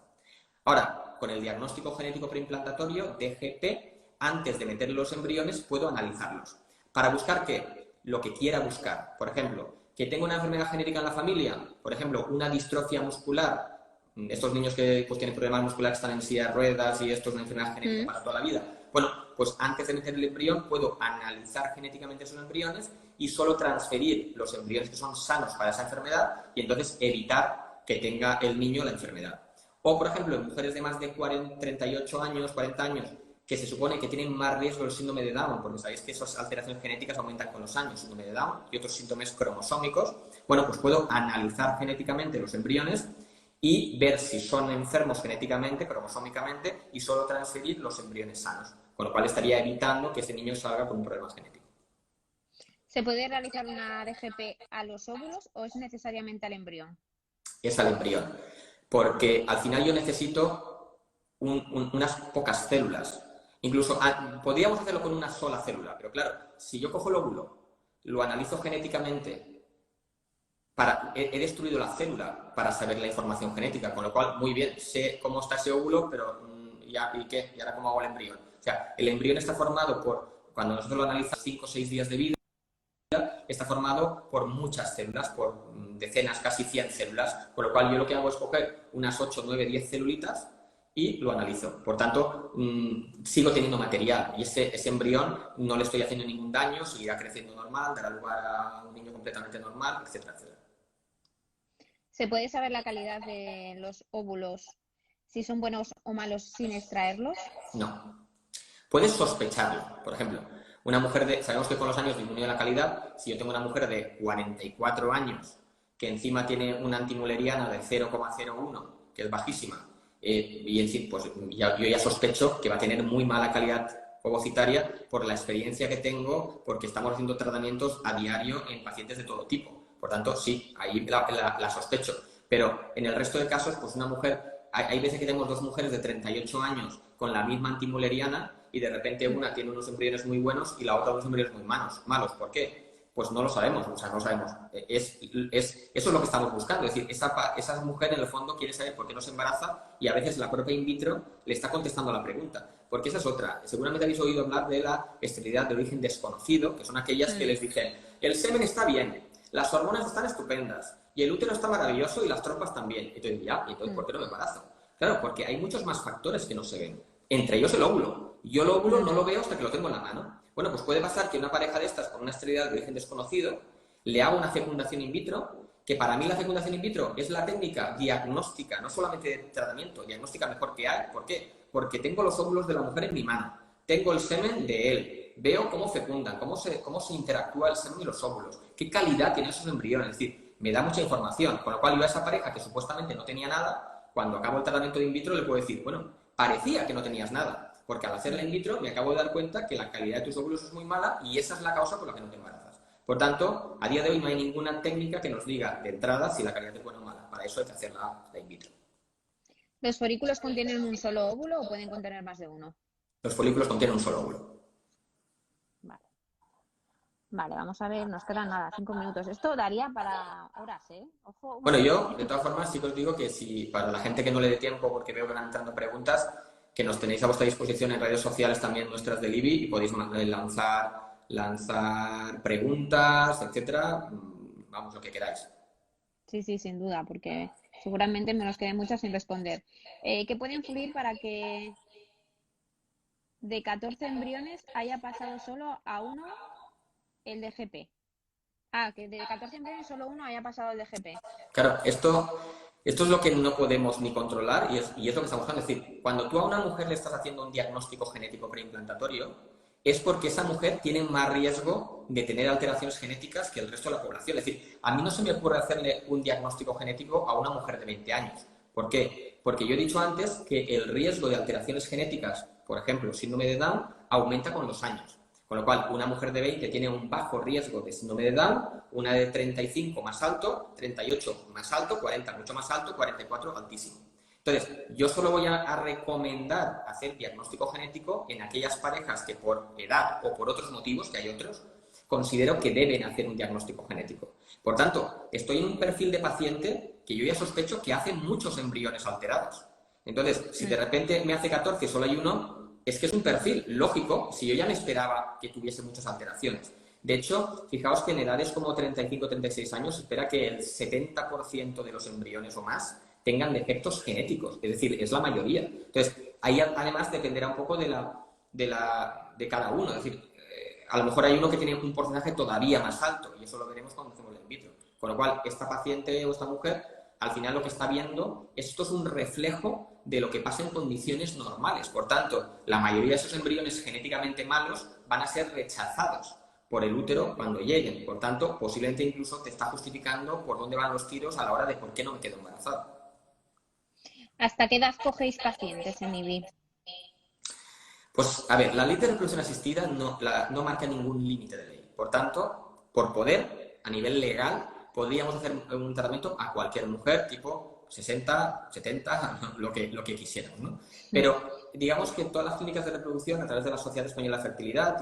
S2: Ahora, con el diagnóstico genético preimplantatorio, DGP, antes de meter los embriones, puedo analizarlos. Para buscar ¿qué? Lo que quiera buscar. Por ejemplo, que tengo una enfermedad genética en la familia, por ejemplo, una distrofia muscular Estos niños que pues, tienen problemas musculares, están en silla de ruedas y esto es una enfermedad genética para toda la vida. Bueno, pues antes de meter el embrión puedo analizar genéticamente esos embriones y solo transferir los embriones que son sanos para esa enfermedad y entonces evitar que tenga el niño la enfermedad. O, por ejemplo, en mujeres de más de 38 años, 40 años, que se supone que tienen más riesgo del síndrome de Down, porque sabéis que esas alteraciones genéticas aumentan con los años, síndrome de Down y otros síntomas cromosómicos. Bueno, pues puedo analizar genéticamente los embriones y ver si son enfermos genéticamente, cromosómicamente, y solo transferir los embriones sanos, con lo cual estaría evitando que ese niño salga con un problema genético.
S3: ¿Se puede realizar una DGP a los óvulos o es necesariamente al embrión?
S2: Es al embrión, porque al final yo necesito unas pocas células. Incluso podríamos hacerlo con una sola célula, pero claro, si yo cojo el óvulo, lo analizo genéticamente, he destruido la célula para saber la información genética, con lo cual, muy bien, sé cómo está ese óvulo, pero ¿y qué? ¿Y ahora cómo hago el embrión? O sea, el embrión está formado por, cuando nosotros lo analizamos, 5 o 6 días de vida, está formado por muchas células, por decenas, casi 100 células, con lo cual yo lo que hago es coger unas 8, 9, 10 celulitas y lo analizo. Por tanto, sigo teniendo material y ese embrión no le estoy haciendo ningún daño, seguirá creciendo normal, dará lugar a un niño completamente normal, etcétera, etcétera.
S3: ¿Se puede saber la calidad de los óvulos, si son buenos o malos, sin extraerlos?
S2: No. Puedes sospecharlo. Por ejemplo, una mujer sabemos que con los años disminuye la calidad. Si yo tengo una mujer de 44 años que encima tiene una antimuleriana de 0,01, que es bajísima, y en sí, pues yo ya sospecho que va a tener muy mala calidad ovocitaria por la experiencia que tengo, porque estamos haciendo tratamientos a diario en pacientes de todo tipo. Por tanto, sí, ahí la sospecho. Pero en el resto de casos, pues una mujer, hay veces que tenemos 2 mujeres de 38 años con la misma antimuleriana y de repente una tiene unos embriones muy buenos y la otra unos embriones muy malos. ¿Por qué? Pues no lo sabemos, o sea, no lo sabemos. Eso es lo que estamos buscando. Es decir, esa mujer en el fondo quiere saber por qué no se embaraza y a veces la propia in vitro le está contestando a la pregunta. Porque esa es otra. Seguramente habéis oído hablar de la esterilidad de origen desconocido, que son aquellas que les dicen, el semen está bien, las hormonas están estupendas y el útero está maravilloso y las trompas también. Entonces, entonces ¿por qué no me embarazo? Claro, porque hay muchos más factores que no se ven. Entre ellos el óvulo. Yo el óvulo no lo veo hasta que lo tengo en la mano. Bueno, pues puede pasar que una pareja de estas con una esterilidad de origen desconocido le haga una fecundación in vitro, que para mí la fecundación in vitro es la técnica diagnóstica, no solamente de tratamiento, diagnóstica mejor que hay. ¿Por qué? Porque tengo los óvulos de la mujer en mi mano, tengo el semen de él, veo cómo fecundan, cómo se interactúa el semen y los óvulos, qué calidad tienen esos embriones, es decir, me da mucha información, con lo cual yo a esa pareja que supuestamente no tenía nada, cuando acabo el tratamiento de in vitro le puedo decir, bueno, parecía que no tenías nada, porque al hacerla in vitro me acabo de dar cuenta que la calidad de tus óvulos es muy mala y esa es la causa por la que no te embarazas. Por tanto, a día de hoy no hay ninguna técnica que nos diga de entrada si la calidad es buena o mala. Para eso hay que hacerla in vitro.
S3: ¿Los folículos contienen un solo óvulo o pueden contener más de uno?
S2: Los folículos contienen un solo óvulo.
S3: Vale, vamos a ver, nos quedan nada, 5 minutos. Esto daría para horas, ¿eh? Ojo.
S2: Bueno, yo, de todas formas, sí que os digo que si para la gente que no le dé tiempo, porque veo que van entrando preguntas, que nos tenéis a vuestra disposición en redes sociales también nuestras del IBI y podéis lanzar preguntas, etcétera, vamos, lo que queráis.
S3: Sí, sin duda, porque seguramente me nos queden muchas sin responder. ¿Qué puede influir para que de 14 embriones haya pasado solo a uno el DGP? Que de 14 embriones solo uno haya pasado el DGP.
S2: Claro, esto es lo que no podemos ni controlar y es lo que estamos buscando. Es decir, cuando tú a una mujer le estás haciendo un diagnóstico genético preimplantatorio, es porque esa mujer tiene más riesgo de tener alteraciones genéticas que el resto de la población. Es decir, a mí no se me ocurre hacerle un diagnóstico genético a una mujer de 20 años. ¿Por qué? Porque yo he dicho antes que el riesgo de alteraciones genéticas, por ejemplo, síndrome de Down, aumenta con los años. Con lo cual, una mujer de 20 tiene un bajo riesgo de síndrome de Down, una de 35 más alto, 38 más alto, 40 mucho más alto, 44 altísimo. Entonces, yo solo voy a recomendar hacer diagnóstico genético en aquellas parejas que por edad o por otros motivos, que hay otros, considero que deben hacer un diagnóstico genético. Por tanto, estoy en un perfil de paciente que yo ya sospecho que hace muchos embriones alterados. Entonces, si de repente me hace 14 y solo hay uno, es que es un perfil lógico, si yo ya me esperaba que tuviese muchas alteraciones. De hecho, fijaos que en edades como 35 o 36 años se espera que el 70% de los embriones o más tengan defectos genéticos, es decir, es la mayoría. Entonces, ahí además dependerá un poco de cada uno, es decir, a lo mejor hay uno que tiene un porcentaje todavía más alto y eso lo veremos cuando hacemos el in vitro. Con lo cual, esta paciente o esta mujer, al final lo que está viendo, esto es un reflejo de lo que pasa en condiciones normales. Por tanto, la mayoría de esos embriones genéticamente malos van a ser rechazados por el útero cuando lleguen. Por tanto, posiblemente incluso te está justificando por dónde van los tiros a la hora de por qué no me quedo embarazada.
S3: ¿Hasta qué edad cogéis pacientes en IBI?
S2: Pues, a ver, la ley de reproducción asistida no marca ningún límite de ley. Por tanto, por poder, a nivel legal, podríamos hacer un tratamiento a cualquier mujer, tipo 60, 70, lo que quisiéramos, ¿no? Pero digamos que todas las clínicas de reproducción, a través de la Sociedad Española de Fertilidad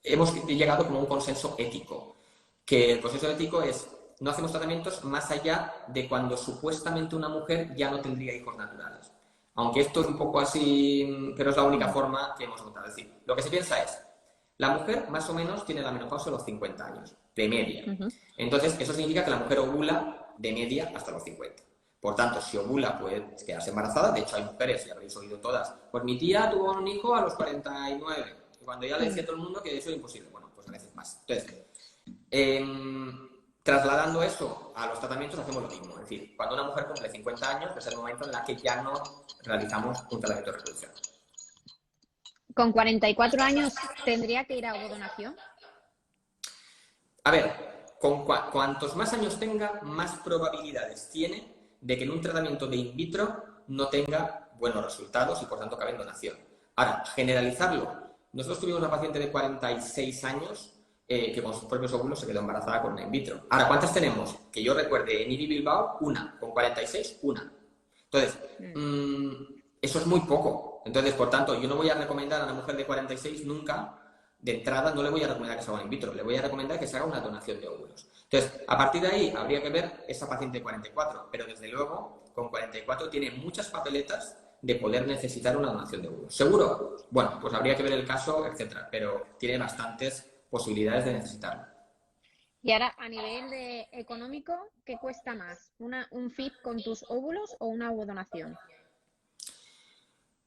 S2: hemos llegado como a un consenso ético, que el consenso ético es: no hacemos tratamientos más allá de cuando supuestamente una mujer ya no tendría hijos naturales. Aunque esto es un poco así, pero es la única forma que hemos encontrado. Es decir, lo que se piensa es, la mujer más o menos tiene la menopausia a los 50 años, de media. Entonces, eso significa que la mujer ovula de media hasta los 50. Por tanto, si ovula puede quedarse embarazada. De hecho, hay mujeres, ya habréis oído todas, pues mi tía tuvo un hijo a los 49. Y cuando ya le decía a todo el mundo que eso es imposible. Bueno, pues a veces más. Entonces, trasladando eso a los tratamientos, hacemos lo mismo. Es decir, cuando una mujer cumple 50 años, es el momento en el que ya no realizamos un tratamiento de reproducción.
S3: ¿Con 44 años tendría que ir a ovodonación?
S2: A ver, cuantos más años tenga, más probabilidades tiene de que en un tratamiento de in vitro no tenga buenos resultados y por tanto acabe en donación. Ahora, generalizarlo. Nosotros tuvimos una paciente de 46 años que con sus propios óvulos se quedó embarazada con una in vitro. Ahora, ¿cuántas tenemos? Que yo recuerde, en IBI Bilbao, una. Con 46, una. Entonces, eso es muy poco. Entonces, por tanto, yo no voy a recomendar a una mujer de 46 nunca, de entrada, no le voy a recomendar que se haga una in vitro, le voy a recomendar que se haga una donación de óvulos. Entonces, a partir de ahí, habría que ver esa paciente de 44, pero desde luego, con 44 tiene muchas papeletas de poder necesitar una donación de óvulos. ¿Seguro? Bueno, pues habría que ver el caso, etcétera, pero tiene bastantes posibilidades de necesitarlo.
S3: Y ahora, a nivel económico, ¿qué cuesta más? ¿Un FIP con tus óvulos o una ovodonación?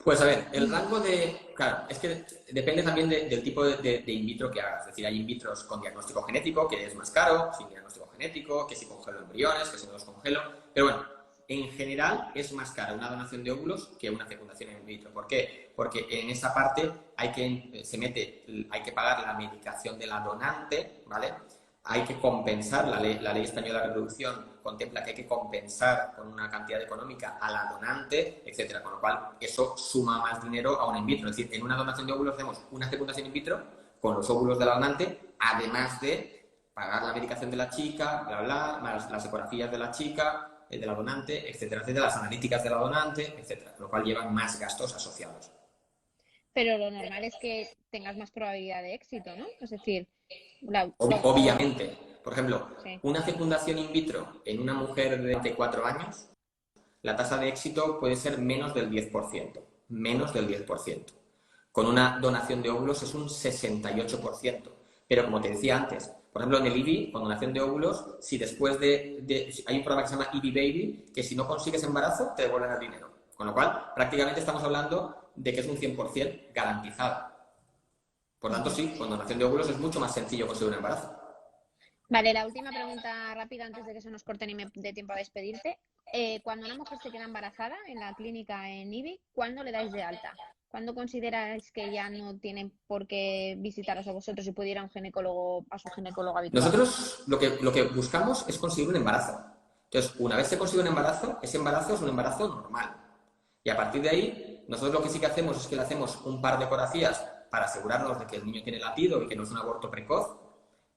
S2: Pues a ver, el rango de... Claro, es que depende también del tipo de in vitro que hagas. Es decir, hay in vitros con diagnóstico genético, que es más caro, sin diagnóstico genético, que si congelo embriones, que si no los congelo. Pero bueno, en general es más cara una donación de óvulos que una fecundación in vitro. ¿Por qué? Porque en esa parte hay que pagar la medicación de la donante, ¿vale? Hay que compensar, la ley española de reproducción contempla que hay que compensar con una cantidad económica a la donante, etcétera, con lo cual eso suma más dinero a una in vitro. Es decir, en una donación de óvulos hacemos una fecundación in vitro con los óvulos de la donante, además de pagar la medicación de la chica, bla, bla, más las ecografías de la chica, de la donante, etcétera, etcétera, las analíticas de la donante, etcétera, con lo cual llevan más gastos asociados.
S3: Pero lo normal es que tengas más probabilidad de éxito, ¿no? Es decir,
S2: obviamente. Por ejemplo,
S3: sí.
S2: Una fecundación in vitro en una mujer de 24 años, la tasa de éxito puede ser menos del 10%. Menos del 10%. Con una donación de óvulos es un 68%. Pero como te decía antes, por ejemplo, en el IBI, con donación de óvulos, si después hay un programa que se llama IBI Baby, que si no consigues embarazo, te devuelven el dinero. Con lo cual, prácticamente estamos hablando de que es un 100% garantizado. Por tanto, sí, con donación de óvulos es mucho más sencillo conseguir un embarazo.
S3: Vale, la última pregunta rápida antes de que se nos corte ni me dé tiempo a despedirte. Cuando una mujer se queda embarazada en la clínica en IBI, ¿cuándo le dais de alta? ¿Cuándo consideráis que ya no tienen por qué visitaros a vosotros y puede ir a a su ginecólogo habitual?
S2: Nosotros lo que buscamos es conseguir un embarazo. Entonces, una vez se consigue un embarazo, ese embarazo es un embarazo normal. Y a partir de ahí, nosotros lo que sí que hacemos es que le hacemos un par de ecografías para asegurarnos de que el niño tiene latido y que no es un aborto precoz,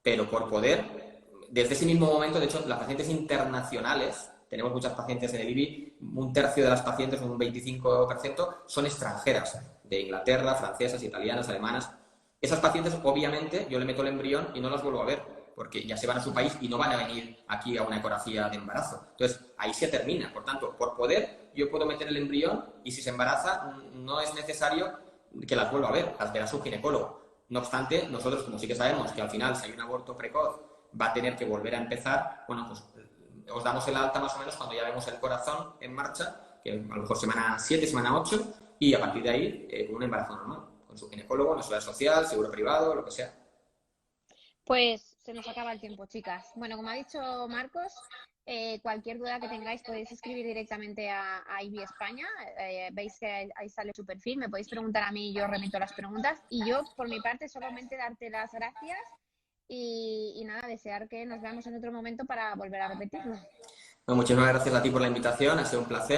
S2: pero por poder, desde ese mismo momento, de hecho, las pacientes internacionales, tenemos muchas pacientes en el IBI, un tercio de las pacientes, un 25%, son extranjeras, de Inglaterra, francesas, italianas, alemanas. Esas pacientes, obviamente, yo le meto el embrión y no las vuelvo a ver, porque ya se van a su país y no van a venir aquí a una ecografía de embarazo. Entonces, ahí se termina. Por tanto, por poder, yo puedo meter el embrión y si se embaraza, no es necesario que las vuelva a ver, las verá su ginecólogo. No obstante, nosotros, como sí que sabemos que al final, si hay un aborto precoz, va a tener que volver a empezar, bueno, pues os damos el alta más o menos cuando ya vemos el corazón en marcha, que a lo mejor semana 7, semana 8, y a partir de ahí un embarazo normal, con su ginecólogo, una seguridad social, seguro privado, lo que sea.
S3: Pues se nos acaba el tiempo, chicas. Bueno, como ha dicho Marcos, cualquier duda que tengáis podéis escribir directamente a IBI España. Veis que ahí sale su perfil. Me podéis preguntar a mí y yo remito las preguntas. Y yo, por mi parte, solamente darte las gracias y nada, desear que nos veamos en otro momento para volver a repetirlo.
S2: Bueno, muchísimas gracias a ti por la invitación, ha sido un placer.